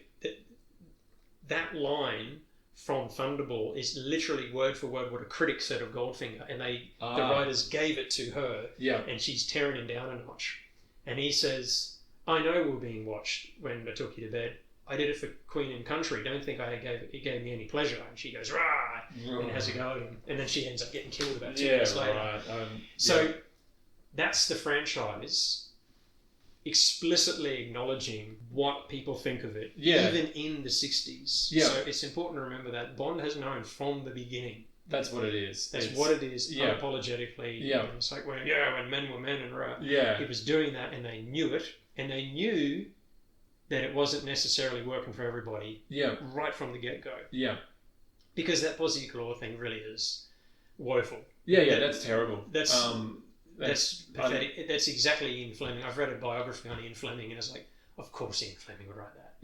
that line from Thunderball is literally word for word what a critic said of Goldfinger, and the writers gave it to her, and she's tearing him down a notch. And he says, "I know we're being watched when I took you to bed. I did it for Queen and Country. Don't think it gave me any pleasure." And she goes, "Rah!" and has a go at him. And then she ends up getting killed about 2 years later. So that's the franchise explicitly acknowledging what people think of it, even in the 60s. So it's important to remember that Bond has known from the beginning. That's what it is. What it is, unapologetically. It's like, when men were men, and he was doing that, and they knew it, and they knew that it wasn't necessarily working for everybody right from the get-go. Because that Pussy Galore thing really is woeful. That's terrible. That's pathetic. That's exactly Ian Fleming. I've read a biography on Ian Fleming, and it's like, of course Ian Fleming would write that.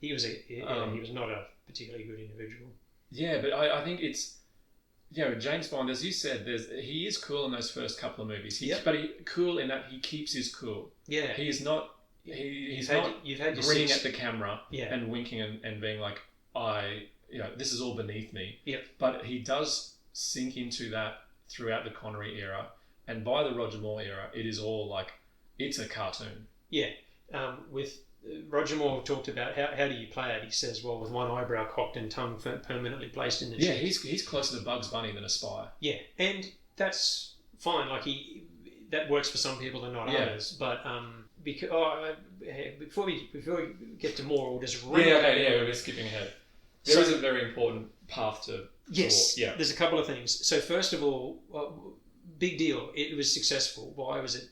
He was he was not a particularly good individual. But I think it's James Bond, as you said, he is cool in those first couple of movies. But cool in that he keeps his cool. He is not. He's not grinning at the camera and winking and being like, this is all beneath me. But he does sink into that throughout the Connery era. And by the Roger Moore era, it is all like, it's a cartoon. With Roger Moore talked about how do you play it? He says, well, with one eyebrow cocked and tongue permanently placed in the cheek. He's closer to Bugs Bunny than a spy. And that's fine. Like that works for some people and not others. But before we get to Moore, we'll just we're skipping ahead. There is a very important path to. There's a couple of things. So first of all, big deal. It was successful. Why was it?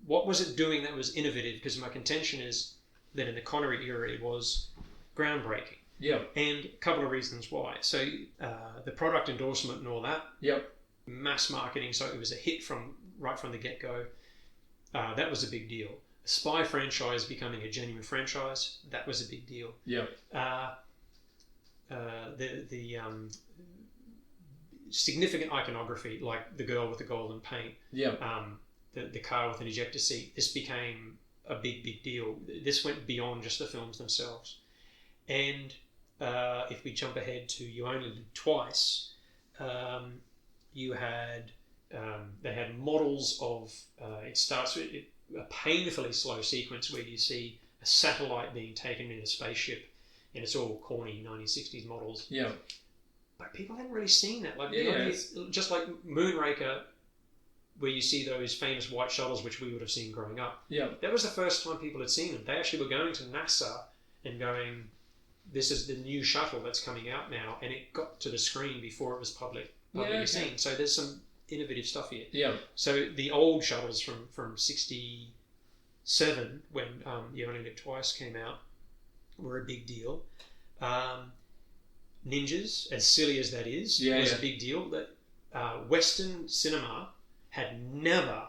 What was it doing that was innovative? Because my contention is that in the Connery era, it was groundbreaking. And a couple of reasons why. So the product endorsement and all that. Mass marketing. So it was a hit right from the get-go. That was a big deal. A spy franchise becoming a genuine franchise. That was a big deal. The significant iconography, like the girl with the golden paint, the car with an ejector seat. This became a big deal. This went beyond just the films themselves. And if we jump ahead to You Only Live Twice, you had they had models of. It starts with a painfully slow sequence where you see a satellite being taken in a spaceship, and it's all corny 1960s models. Yeah. But people hadn't really seen that. Like, just like Moonraker, where you see those famous white shuttles, which we would have seen growing up. Yeah. That was the first time people had seen them. They actually were going to NASA and going, this is the new shuttle that's coming out now, and it got to the screen before it was publicly seen. So there's some innovative stuff here. Yeah. So the old shuttles from 67, when You Only Live Twice came out, were a big deal. Ninjas, as silly as that is, was a big deal. That Western cinema had never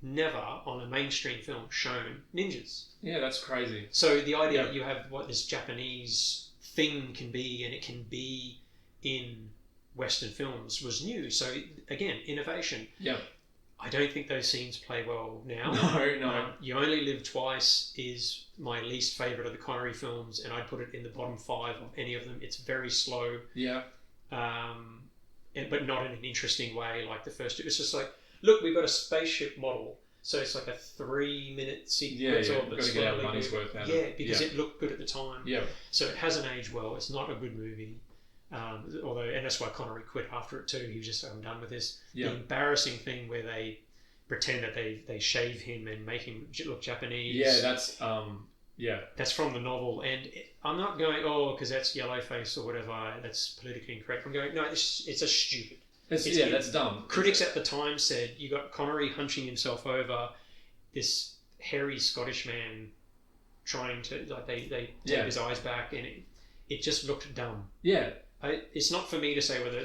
on a mainstream film shown ninjas. Yeah, that's crazy. So the idea that you have what this Japanese thing can be, and it can be in Western films, was new. So again, innovation. Yeah. I don't think those scenes play well now. No. You Only Live Twice is my least favourite of the Connery films, and I'd put it in the bottom 5 of any of them. It's very slow. Yeah. But not in an interesting way like the first two. It's just like, look, we've got a spaceship model. So it's like a 3-minute sequence. We've got to get our money's worth out of it. Yeah, because it looked good at the time. Yeah. So it hasn't aged well. It's not a good movie. And that's why Connery quit after it too. He was just, I'm done with this. Yeah. The embarrassing thing where they pretend that they shave him and make him look Japanese. Yeah, that's that's from the novel. And I'm not going, because that's yellowface or whatever, that's politically incorrect. I'm going, no, it's a stupid. That's dumb. Critics at the time said you got Connery hunching himself over this hairy Scottish man trying to, like, they take his eyes back, and it just looked dumb. Yeah. It's not for me to say whether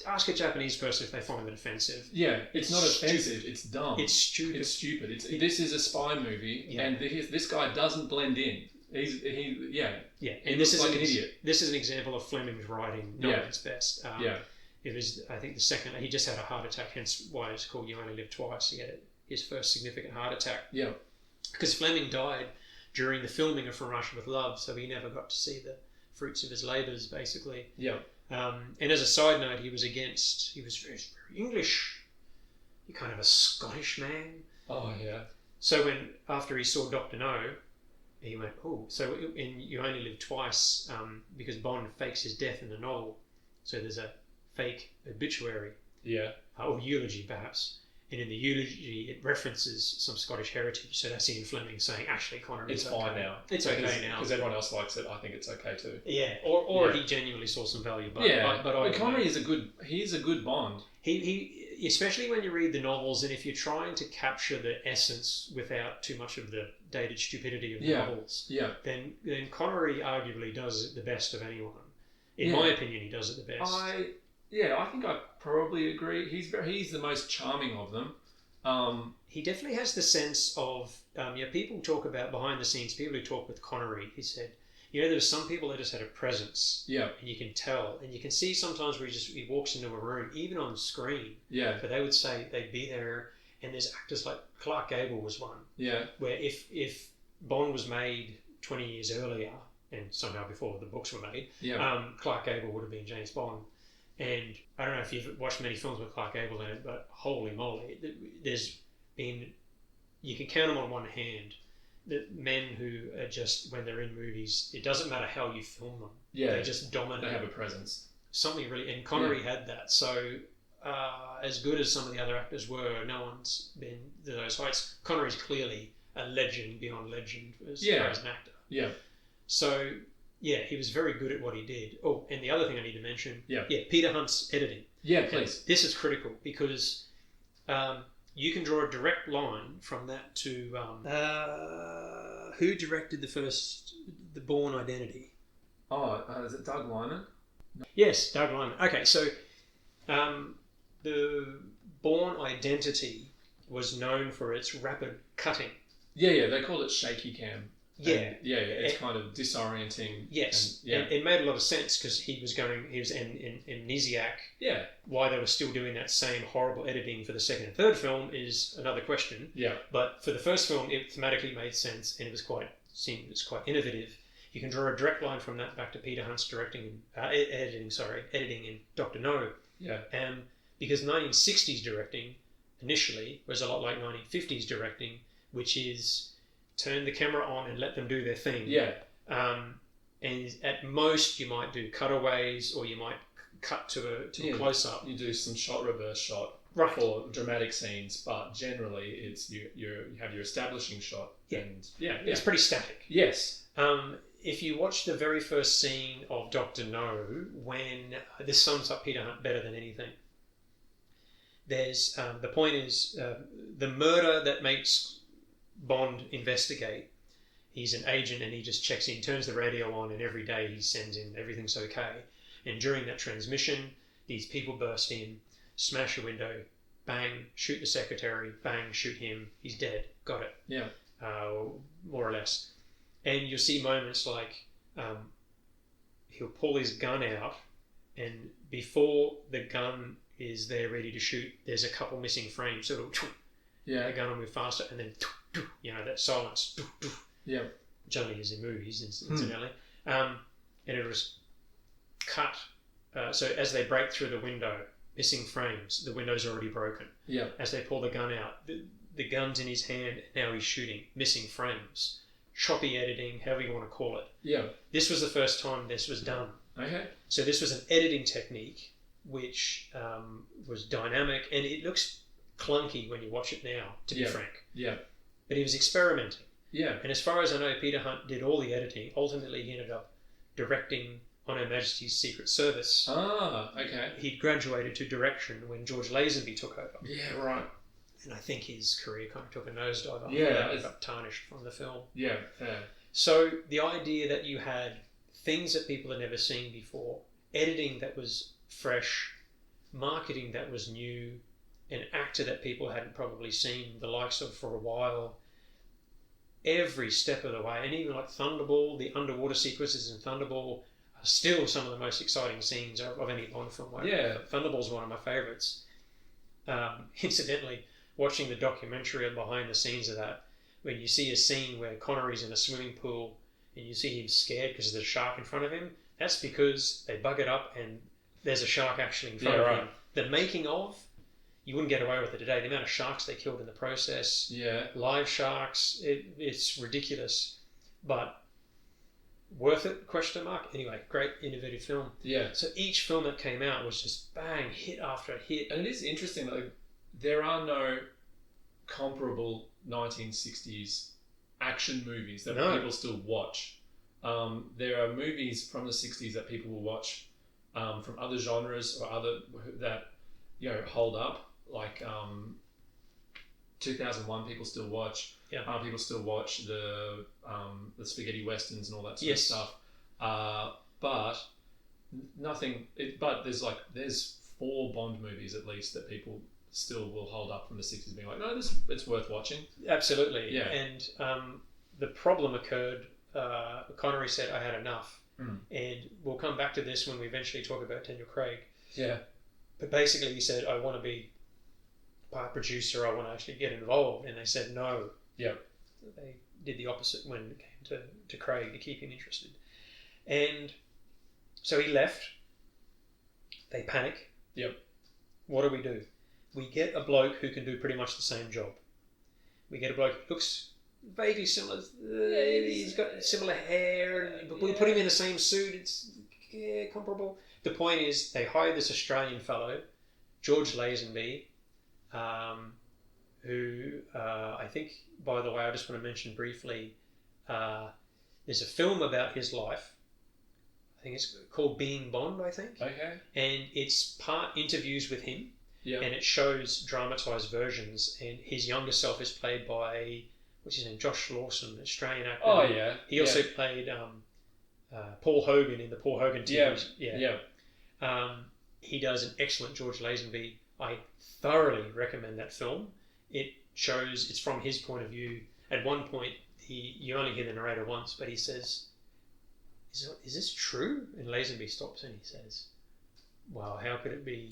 ask a Japanese person if they find it offensive. Yeah, it's not offensive. It's dumb. It's stupid. It's stupid. This is a spy movie, and this guy doesn't blend in. And this is like an idiot. This is an example of Fleming's writing not at its best. It was, I think, the second. He just had a heart attack, hence why it's called You Only Live Twice. He had his first significant heart attack. Yeah, because Fleming died during the filming of From Russia with Love, so he never got to see the fruits of his labours, basically. Yeah. And as a side note, he was very, very English. He kind of a Scottish man. Oh yeah. So after he saw Dr. No, he went, so in You Only Live Twice, because Bond fakes his death in the novel, so there's a fake obituary. Yeah. Or eulogy, perhaps. And in the eulogy, it references some Scottish heritage. So that's Ian Fleming saying, actually, Connery, it's fine now. It's okay now. Because everyone else likes it, I think it's okay too. Yeah, or he genuinely saw some value. But Connery is a good Bond. He especially when you read the novels, and if you're trying to capture the essence without too much of the dated stupidity of the novels, then Connery arguably does it the best of anyone. In my opinion, he does it the best. I think I probably agree. He's the most charming of them. He definitely has the sense of people talk about behind the scenes. People who talk with Connery, he said, there's some people that just had a presence. Yeah, and you can tell, and you can see sometimes where he walks into a room, even on screen. Yeah, but they would say they'd be there, and there's actors like Clark Gable was one. Yeah, where if Bond was made 20 years earlier, and somehow before the books were made, Clark Gable would have been James Bond. And I don't know if you've watched many films with Clark Gable in it, but holy moly, you can count them on one hand. The men who are just, when they're in movies, it doesn't matter how you film them. Yeah, they just dominate. They have a presence. Something really, and Connery had that. So as good as some of the other actors were, no one's been to those heights. Connery's clearly a legend beyond legend as far as an actor. Yeah. So he was very good at what he did. Oh, and the other thing I need to mention, Peter Hunt's editing. Yeah, please. This is critical because you can draw a direct line from that to who directed the Bourne Identity? Is it Doug Liman? No. Yes, Doug Liman. Okay, so the Bourne Identity was known for its rapid cutting. Yeah, they call it shaky cam. Yeah, it's kind of disorienting. Yes, and it made a lot of sense because he was amnesiac. Yeah. Why they were still doing that same horrible editing for the second and third film is another question. Yeah. But for the first film, it thematically made sense, and it was quite innovative. You can draw a direct line from that back to Peter Hunt's editing in Dr. No. Yeah. because 1960s directing initially was a lot like 1950s directing, which is turn the camera on and let them do their thing. Yeah. And at most you might do cutaways, or you might cut to a close-up. You do some reverse shot right. for dramatic scenes, but generally it's you have your establishing shot. Yeah. And it's pretty static. Yes. If you watch the very first scene of Dr. No, when this sums up Peter Hunt better than anything. There's the point is the murder that makes Bond investigate. He's an agent and he just checks in, turns the radio on, and every day he sends in everything's okay. And during that transmission, these people burst in, smash a window, bang, shoot the secretary, bang, shoot him, he's dead, got it. Yeah. More or less. And you'll see moments like he'll pull his gun out, and before the gun is there ready to shoot, there's a couple missing frames. So it'll, the gun will move faster, and then, that silence. Yeah. Which only is in movies, incidentally. And it was cut. So as they break through the window, missing frames, the window's already broken. Yeah. As they pull the gun out, the gun's in his hand, and now he's shooting, missing frames. Choppy editing, however you want to call it. Yeah. This was the first time this was done. Okay. So this was an editing technique which was dynamic, and it looks clunky when you watch it now, to be frank. Yeah. But he was experimenting. Yeah. And as far as I know, Peter Hunt did all the editing. Ultimately, he ended up directing on Her Majesty's Secret Service. Ah, okay. He'd graduated to direction when George Lazenby took over. Yeah, right. And I think his career kind of took a nosedive after that. It got tarnished from the film. Yeah, fair. So the idea that you had things that people had never seen before, editing that was fresh, marketing that was new, an actor that people hadn't probably seen the likes of for a while, every step of the way, and even like Thunderball, the underwater sequences in Thunderball are still some of the most exciting scenes of any Bond film. Yeah. Thunderball's one of my favourites. Incidentally, watching the documentary and behind the scenes of that, when you see a scene where Connery's in a swimming pool and you see him scared because there's a shark in front of him, that's because they bug it up and there's a shark actually in front of him. The making of, you wouldn't get away with it today. The amount of sharks they killed in the process, live sharks, it's ridiculous. But worth it, question mark. Anyway, great innovative film. Yeah. So each film that came out was just bang, hit after hit. And it is interesting that there are no comparable 1960s action movies that people still watch. There are movies from the 60s that people will watch from other genres or other that hold up, like 2001 people still watch. People still watch the spaghetti westerns and all that sort of stuff. But nothing. But there's 4 Bond movies at least that people still will hold up from the 60s, being like, no, it's worth watching. Absolutely. Yeah. And the problem occurred. Connery said, "I had enough," and we'll come back to this when we eventually talk about Daniel Craig. Yeah. But basically, he said, "I want to be part producer. I want to actually get involved," and they said no. Yeah. They did the opposite when it came to Craig to keep him interested, and so he left. They panic. Yep. What do? We get a bloke who can do pretty much the same job. We get a bloke who looks vaguely similar. He's got similar hair, but we put him in the same suit. It's comparable. The point is, they hired this Australian fellow, George Lazenby, who I think, by the way, I just want to mention briefly, there's a film about his life. I think it's called Being Bond, I think. Okay. And it's part interviews with him. Yeah. And it shows dramatised versions. And his younger self is played by, what's his name, Josh Lawson, Australian actor. Oh, yeah. He also played Paul Hogan in the Paul Hogan TV. He does an excellent George Lazenby. I thoroughly recommend that film. It shows, it's from his point of view. At one point, you only hear the narrator once, but he says, is this true? And Lazenby stops and he says, well, how could it be?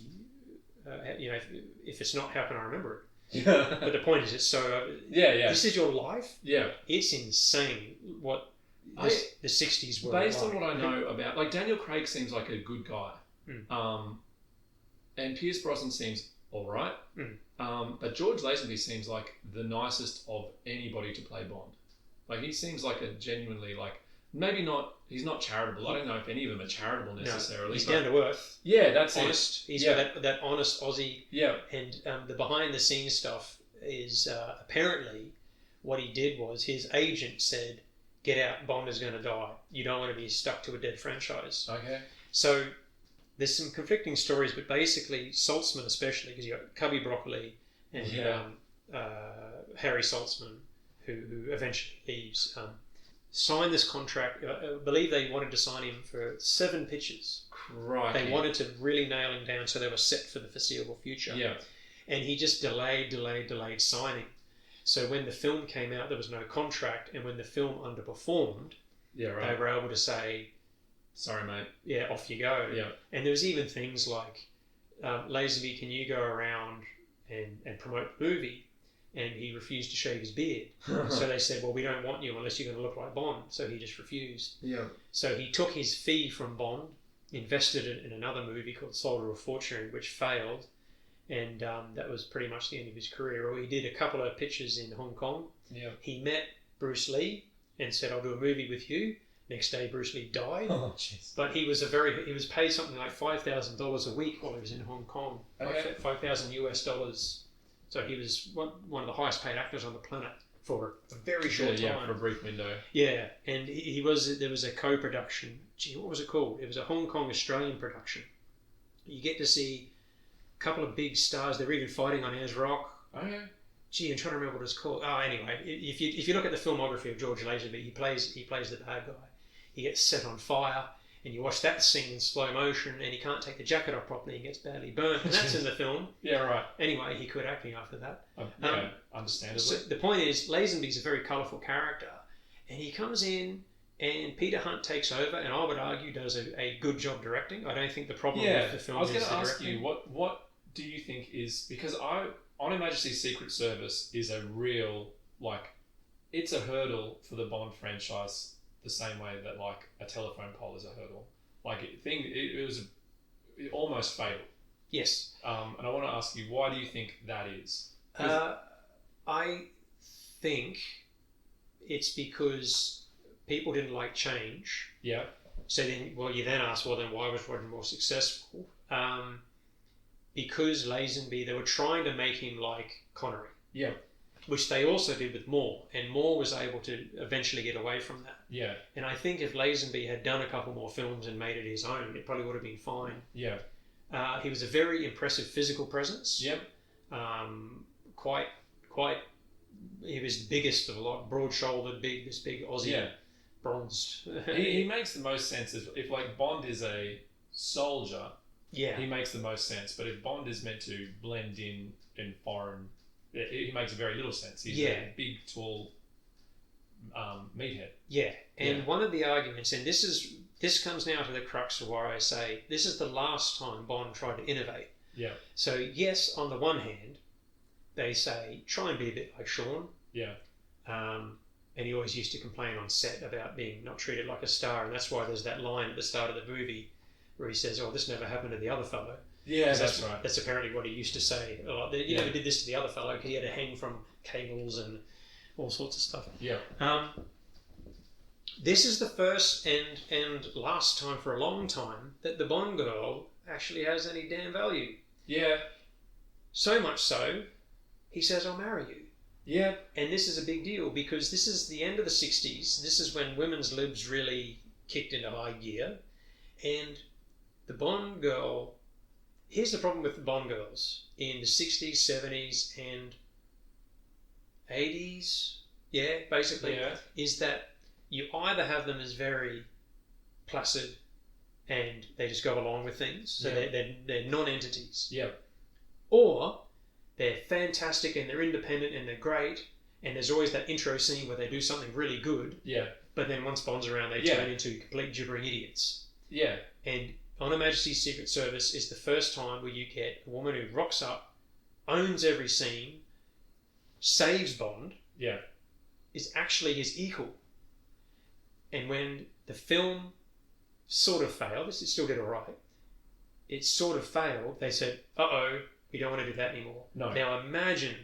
If it's not, how can I remember it? But the point is, it's so... This is your life? Yeah. It's insane what the 60s were based on what I know about... Like, Daniel Craig seems like a good guy. And Pierce Brosnan seems all right. But George Lazenby seems like the nicest of anybody to play Bond. Like, he seems like a genuinely, like, maybe not, he's not charitable. I don't know if any of them are charitable necessarily. No, he's down to earth. Yeah, that's honest. it. He's got that honest Aussie. Yeah. And the behind the scenes stuff is apparently what he did was his agent said, get out, Bond is going to die. You don't want to be stuck to a dead franchise. Okay. So there's some conflicting stories, but basically Saltzman especially, because you got Cubby Broccoli and Harry Saltzman, who eventually leaves, signed this contract. I believe they wanted to sign him for 7 pictures. Right. They wanted to really nail him down so they were set for the foreseeable future. Yeah. And he just delayed signing. So when the film came out, there was no contract, and when the film underperformed, they were able to say, sorry, mate. Yeah, off you go. Yeah. And there was even things like, Lazenby, can you go around and promote the movie? And he refused to shave his beard. So they said, well, we don't want you unless you're going to look like Bond. So he just refused. Yeah. So he took his fee from Bond, invested it in another movie called Soldier of Fortune, which failed. And that was pretty much the end of his career. Or he did a couple of pictures in Hong Kong. Yeah. He met Bruce Lee and said, I'll do a movie with you. Next day, Bruce Lee died. Oh, jeez. But he was paid something like $5,000 a week while he was in Hong Kong. Okay. $5,000 US. So he was one of the highest paid actors on the planet for a very short time. Yeah, for a brief window. Yeah, and there was a co-production. Gee, what was it called? It was a Hong Kong Australian production. You get to see a couple of big stars. They're even fighting on Ayers Rock. Okay. Gee, I'm trying to remember what it's called. Oh, anyway, if you look at the filmography of George Lazenby, he plays the bad guy. He gets set on fire, and you watch that scene in slow motion, and he can't take the jacket off properly and gets badly burnt. And that's in the film. Yeah, right. Anyway, he quit acting after that. Understandably. So the point is, Lazenby's a very colourful character, and he comes in, and Peter Hunt takes over, and I would argue does a good job directing. I don't think the problem with the film is the directing. I was going to ask you, what do you think is... Because On Her Majesty's Secret Service is a real, like... It's a hurdle for the Bond franchise the same way that, like, a telephone pole is a hurdle. Like, it almost failed. Yes. And I want to ask you, why do you think that is? I think it's because people didn't like change. Yeah. So then, you then ask, then why was Roger more successful? Because Lazenby, they were trying to make him like Connery. Yeah. Which they also did with Moore, and Moore was able to eventually get away from that. Yeah. And I think if Lazenby had done a couple more films and made it his own, it probably would have been fine. Yeah. He was a very impressive physical presence. Yep. Quite. He was the biggest of a lot, broad-shouldered, this big Aussie, bronzed. he makes the most sense if like Bond is a soldier. Yeah. He makes the most sense, but if Bond is meant to blend in foreign. He makes very little sense. He's a big, tall meathead. Yeah, and one of the arguments, and this comes now to the crux of where I say this is the last time Bond tried to innovate. Yeah. So yes, on the one hand, they say try and be a bit like Sean. Yeah. And he always used to complain on set about being not treated like a star, and that's why there's that line at the start of the movie where he says, "Oh, this never happened to the other fellow." Yeah, that's right. That's apparently what he used to say. You never did this to the other fellow because he had to hang from cables and all sorts of stuff. Yeah. This is the first and last time for a long time that the Bond girl actually has any damn value. Yeah. So much so, he says, "I'll marry you." Yeah. And this is a big deal because this is the end of the 60s. This is when women's libs really kicked into high gear. And the Bond girl... Here's the problem with the Bond girls in the 60s, 70s, and 80s, basically, is that you either have them as very placid and they just go along with things, so they're non-entities. Yeah. Or they're fantastic and they're independent and they're great, and there's always that intro scene where they do something really good. Yeah. But then once Bond's around, they turn into complete gibbering idiots. Yeah. And On Her Majesty's Secret Service is the first time where you get a woman who rocks up, owns every scene, saves Bond, is actually his equal. And when the film sort of failed, it still did all right, it sort of failed, they said, we don't want to do that anymore. No. Now imagine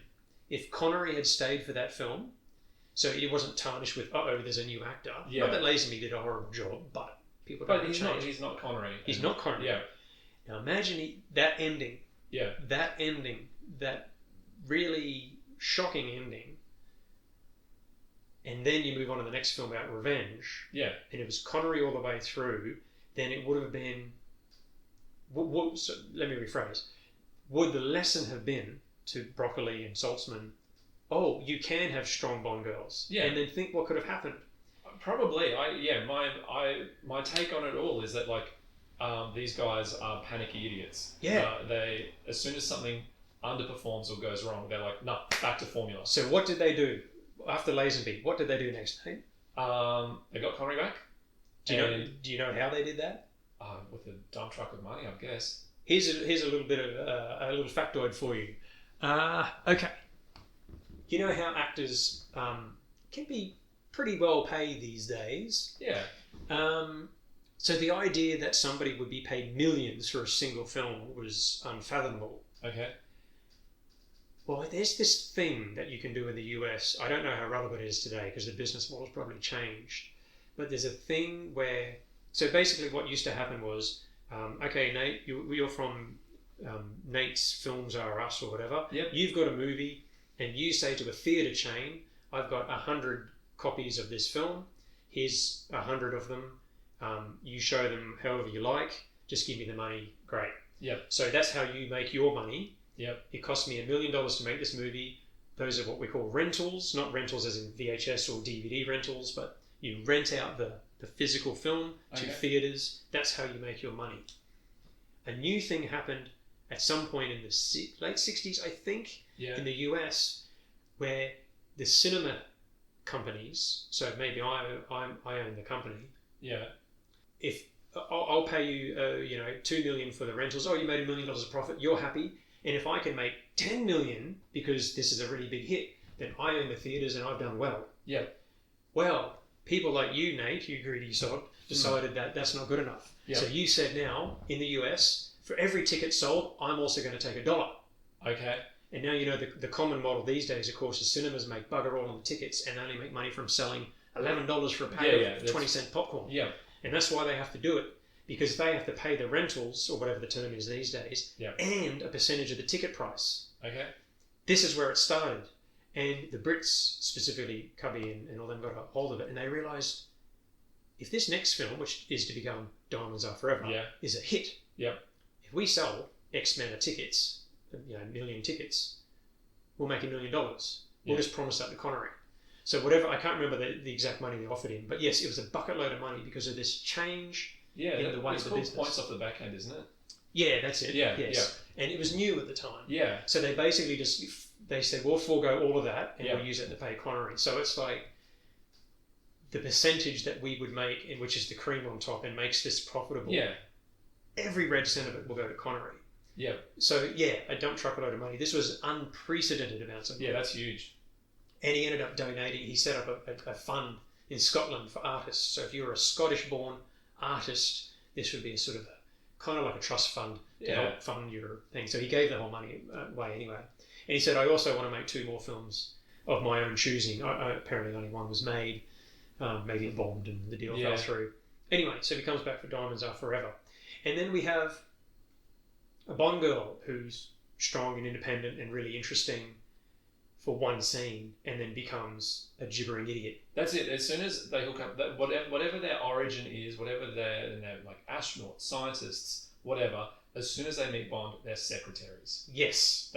if Connery had stayed for that film, so it wasn't tarnished with, there's a new actor. Yeah. Not that Lazenby did a horrible job, but people don't he's change. He's not Connery. He's not Connery. Yeah. Now imagine that ending. Yeah. That ending, that really shocking ending, and then you move on to the next film about revenge. Yeah. And it was Connery all the way through, then it would have been... So let me rephrase. Would the lesson have been to Broccoli and Saltzman, you can have strong Bond girls? Yeah. And then think what could have happened. Probably. My take on it all is that, like, these guys are panicky idiots. Yeah. They, as soon as something underperforms or goes wrong, they're like, no, back to formula. So what did they do after Lazenby? What did they do next, Nate? They got Connery back. Do you know how they did that? With a dump truck of money, I guess. Here's a little bit of a little factoid for you. Okay. You know how actors can be pretty well paid these days? Yeah. So the idea that somebody would be paid millions for a single film was unfathomable. Okay. Well, there's this thing that you can do in the US. I don't know how relevant it is today because the business model's probably changed. But there's a thing where... So basically what used to happen was, okay, Nate, you're from Nate's Films Are Us or whatever. Yep. You've got a movie and you say to a theatre chain, I've got 100 copies of this film. Here's 100 of them. You show them however you like. Just give me the money. Great. Yep. So that's how you make your money. Yep. It cost me $1 million to make this movie. Those are what we call rentals, not rentals as in VHS or DVD rentals, but you rent out the physical film to theatres. That's how you make your money. A new thing happened at some point in the late 60s, I think, in the US, where the cinema companies, so maybe I own the company. Yeah. If I'll pay you, $2 million for the rentals. You made $1 million of profit. You're happy. And if I can make $10 million because this is a really big hit, then I own the theatres and I've done well. Yeah. Well, people like you, Nate, you greedy sod, decided that that's not good enough. Yeah. So you said now, in the US, for every ticket sold, I'm also going to take $1. Okay. And now you know the common model these days, of course, is cinemas make bugger all on the tickets and only make money from selling $11 for a pack of 20-cent popcorn. Yeah. And that's why they have to do it, because they have to pay the rentals, or whatever the term is these days, and a percentage of the ticket price. Okay. This is where it started. And the Brits, specifically Cubby and all them, got a hold of it, and they realised if this next film, which is to become Diamonds Are Forever, is a hit, if we sell X amount of tickets, a million tickets, we'll make $1 million. We'll just promise that to Connery. So whatever, I can't remember the exact money they offered him, but yes, it was a bucket load of money because of this change in the way of the business. Points off the back end, isn't it? Yeah, that's it. Yeah, yes. And it was new at the time. Yeah. So they basically they said, we'll forego all of that and we'll use it to pay Connery. So it's like the percentage that we would make, and which is the cream on top and makes this profitable. Yeah. Every red cent of it will go to Connery. Yeah. So a dump truck load of money. This was unprecedented amounts of money. Yeah, that's huge. And he ended up donating. He set up a fund in Scotland for artists. So if you're a Scottish-born artist, this would be a sort of kind of like a trust fund to help fund your thing. So he gave the whole money away anyway. And he said, I also want to make 2 more films of my own choosing. Apparently only one was made. Maybe it bombed and the deal fell through. Anyway, so he comes back for Diamonds Are Forever. And then we have a Bond girl who's strong and independent and really interesting for one scene, and then becomes a gibbering idiot. That's it. As soon as they hook up, whatever their origin is, whatever they're like astronauts, scientists, whatever, as soon as they meet Bond, they're secretaries. Yes.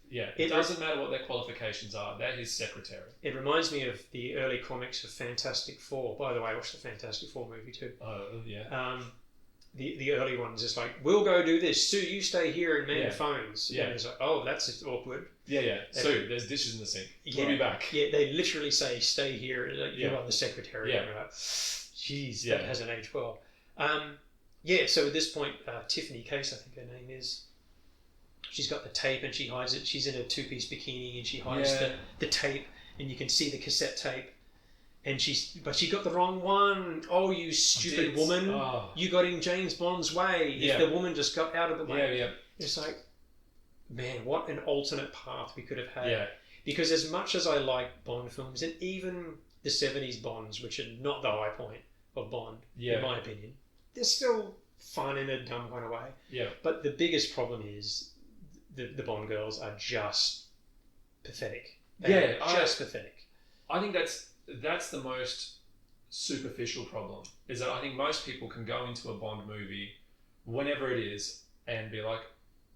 It doesn't matter what their qualifications are, they're his secretary. It reminds me of the early comics of Fantastic Four. By the way, I watched the Fantastic Four movie too. Oh, yeah. The early ones is like, we'll go do this, Sue, you stay here and man the phones. Yeah. And it's like, oh, that's just awkward. Yeah. Sue, there's dishes in the sink. We'll be back. Yeah, they literally say, stay here, like, you are the secretary. Yeah. And like, jeez, that hasn't aged well. So at this point, Tiffany Case, I think her name is, she's got the tape and she hides it. She's in a 2-piece bikini and she hides the tape, and you can see the cassette tape. And but she got the wrong one. Oh, you stupid woman! Oh. You got in James Bond's way. Yeah. If the woman just got out of the way, Yeah. it's like, man, what an alternate path we could have had. Yeah. Because as much as I like Bond films, and even the 70s Bonds, which are not the high point of Bond, in my opinion, they're still fun in a dumb kind of way. Yeah. But the biggest problem is the Bond girls are just pathetic. Just pathetic. I think that's the most superficial problem, is that I think most people can go into a Bond movie whenever it is and be like,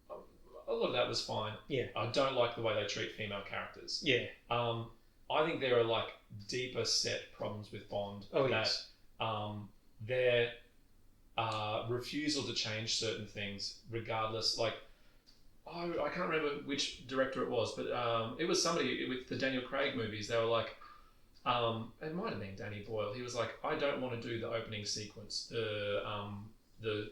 oh, a lot of that was fine. Yeah. I don't like the way they treat female characters. Yeah. I think there are like deeper set problems with Bond. Oh, that, yes. Their refusal to change certain things regardless, like, I can't remember which director it was, but it was somebody with the Daniel Craig movies. They were like, it might have been Danny Boyle. He was like, I don't want to do the opening sequence, the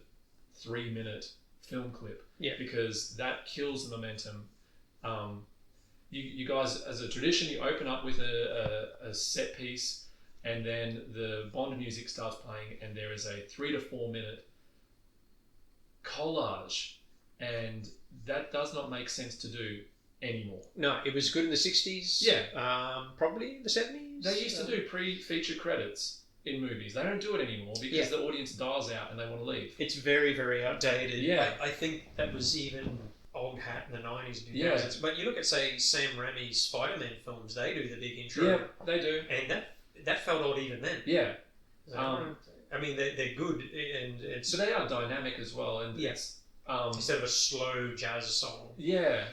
3-minute film clip, because that kills the momentum. You guys, as a tradition, you open up with a set piece, and then the Bond music starts playing, and there is a 3 to 4 minute collage, and that does not make sense to do anymore. No, it was good in the 60s. Yeah. Probably the 70s. They used to do pre-feature credits in movies. They don't do it anymore because the audience dials out and they want to leave. It's very, very outdated. Yeah. I think that was even old hat in the 90s and 2000s. Yeah. But you look at, say, Sam Raimi's Spider-Man films, they do the big intro. Yeah, they do. And that felt odd even then. Yeah. I mean, they're good. And so they are dynamic as well. And yes. Instead of a slow jazz song. Yeah.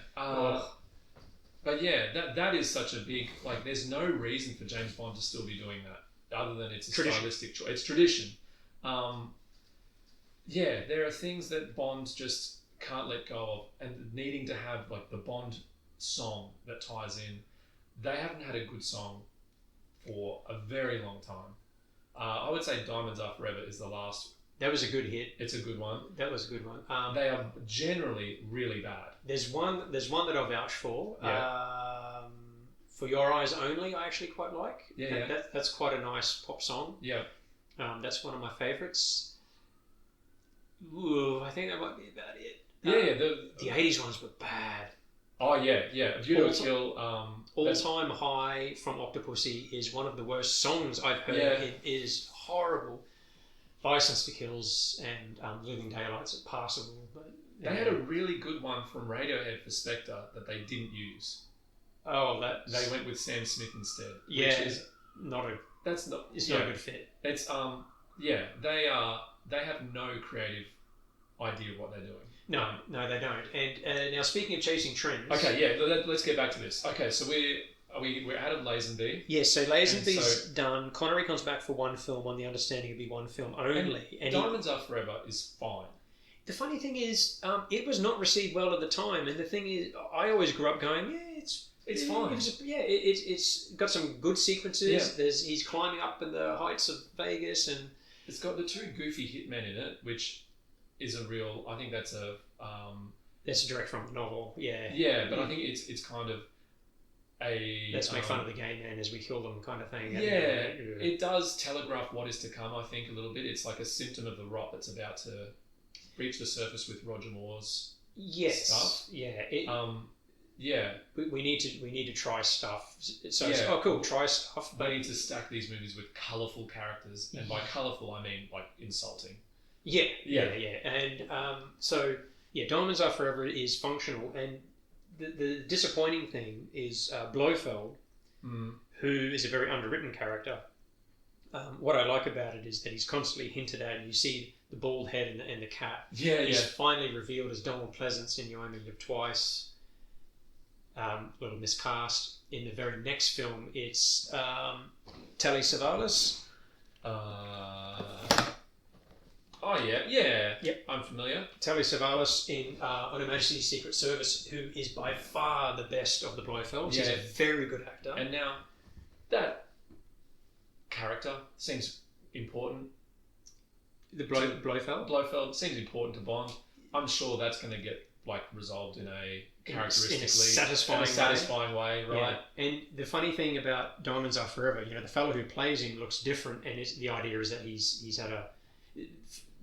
But yeah, that is such a big, like, there's no reason for James Bond to still be doing that other than it's a stylistic choice. It's tradition. Yeah, there are things that Bond just can't let go of, and needing to have like the Bond song that ties in. They haven't had a good song for a very long time. I would say Diamonds Are Forever is the last. That was a good hit. It's a good one. That was a good one. They are generally really bad. There's one that I'll vouch for. Yeah. For Your Eyes Only, I actually quite like. Yeah. That's quite a nice pop song. Yeah. That's one of my favourites. Ooh, I think that might be about it. The 80s ones were bad. Oh yeah. View to a Kill. All Time High from Octopussy is one of the worst songs I've heard. Yeah. It is horrible. License to Kills and Living Daylights are passable, but they had a really good one from Radiohead for Spectre that they didn't use. Oh, they went with Sam Smith instead. Yeah, which is not a. That's not. It's not a good fit. It's They have no creative idea of what they're doing. No, they don't. And now speaking of chasing trends. Okay, yeah. Let's get back to this. Okay, so we're out of Lazenby. Yes, so Lazenby's done. Connery comes back for one film on the understanding it'd be one film only. And Diamonds Are Forever is fine. The funny thing is, it was not received well at the time, and the thing is, I always grew up going, it's fine. It's got some good sequences. Yeah. He's climbing up in the heights of Vegas, and it's got the two goofy hitmen in it, which is a real. I think that's a. That's direct from the novel. Yeah. Yeah, but I think it's kind of a. Let's make fun of the gay man as we kill them, kind of thing. Yeah, it does telegraph what is to come. I think a little bit. It's like a symptom of the rot that's about to reach the surface with Roger Moore's stuff. Yeah. Yeah. We need to try stuff. So cool. Try stuff. They need to stack these movies with colourful characters, and by colourful I mean like insulting. Yeah. And Diamonds Are Forever is functional, and the disappointing thing is Blofeld, who is a very underwritten character. What I like about it is that he's constantly hinted at, and you see the bald head and the cat. He's finally revealed as Donald Pleasance in You Only Live Twice. Little miscast. In the very next film, it's Telly Savalas. Yep. I'm familiar. Telly Savalas in On Her Majesty's Secret Service, who is by far the best of the Blofelds. He's a very good actor. And now, that character seems important. The Blofeld? Blofeld seems important to Bond. I'm sure that's going to get like resolved in a characteristically in a satisfying way, right? Yeah. And the funny thing about Diamonds Are Forever, the fellow who plays him looks different, and the idea is that he's had a.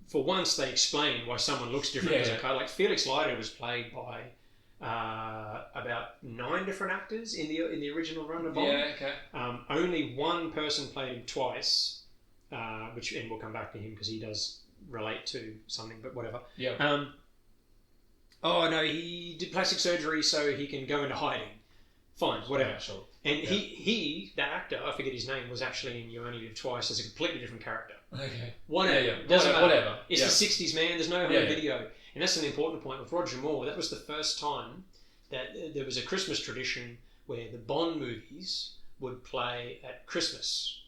For once, they explain why someone looks different. Yeah. Like Felix Leiter was played by about 9 different actors in the original run of Bond. Yeah, okay. Only one person played him twice, and we'll come back to him because he does relate to something, but whatever. Yeah. Oh no, he did plastic surgery so he can go into hiding. Fine, whatever. Yeah, sure. And that actor, I forget his name, was actually in You Only Live Twice as a completely different character. Okay. Whatever. Yeah. Doesn't matter. Whatever. It's the 60s, man. There's no home video. And that's an important point. With Roger Moore, that was the first time that there was a Christmas tradition where the Bond movies would play at Christmas.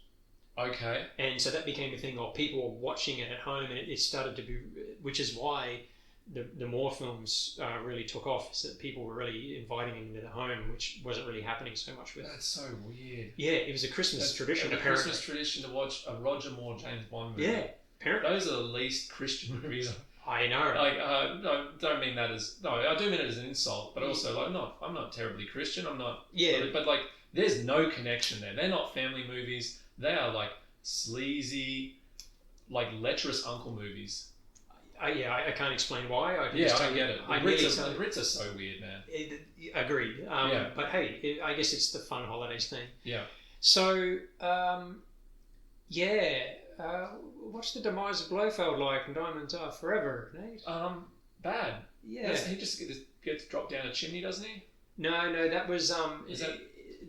Okay. And so that became a thing, or people were watching it at home, and it started to be, which is why the Moore films really took off, so that people were really inviting him to the home, which wasn't really happening so much with. That's so weird. Yeah, it was a Christmas tradition. A Christmas tradition to watch a Roger Moore James Bond movie. Yeah, apparently. Those are the least Christian movies. I know. No, don't mean that as I do mean it as an insult, but also I'm not terribly Christian. I'm not. Yeah. But like, there's no connection there. They're not family movies. They are like sleazy, like lecherous uncle movies. I can't explain why. I don't get it. The Brits are so weird, man. Agreed. But hey, I guess it's the fun holidays thing. Yeah. So, what's the demise of Blofeld like in Diamonds Are Forever, Nate? Bad. Yeah. He just gets dropped down a chimney, doesn't he? No, that was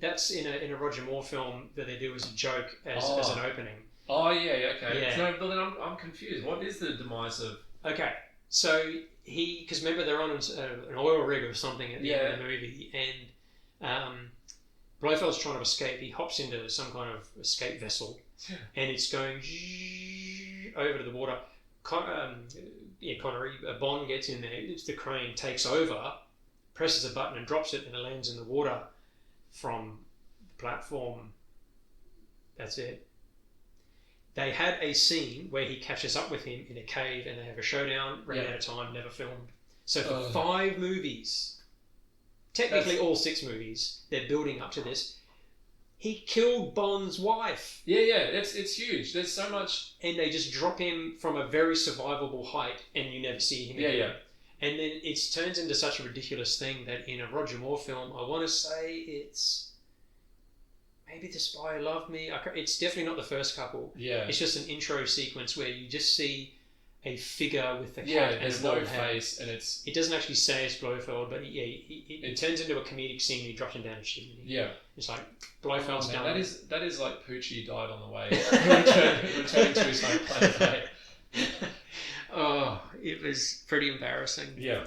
that's in a Roger Moore film that they do as a joke as an opening. Oh yeah, okay. Yeah. No, but then I'm confused. What is the demise of? Okay, so because remember they're on an oil rig or something at the end of the movie, and Blofeld's trying to escape. He hops into some kind of escape vessel, and it's going over to the water. Connery, Bond gets in there. It's the crane takes over, presses a button and drops it, and it lands in the water from the platform. That's it. They had a scene where he catches up with him in a cave and they have a showdown, ran out of time, never filmed. So for 5 movies, technically all 6 movies, they're building up to this. He killed Bond's wife. Yeah, it's huge. There's so much. And they just drop him from a very survivable height and you never see him again. Yeah. And then it turns into such a ridiculous thing that in a Roger Moore film, I want to say it's maybe The Spy Who Loved Me. It's definitely not the first couple. Yeah. It's just an intro sequence where you just see a figure with the hat and there's no face, and it doesn't actually say it's Blofeld, but it turns into a comedic scene. He drops him down a chimney. Yeah. It's like Blofeld's done. That is like Poochie died on the way, returning to his home planet. Oh, it was pretty embarrassing. Yeah.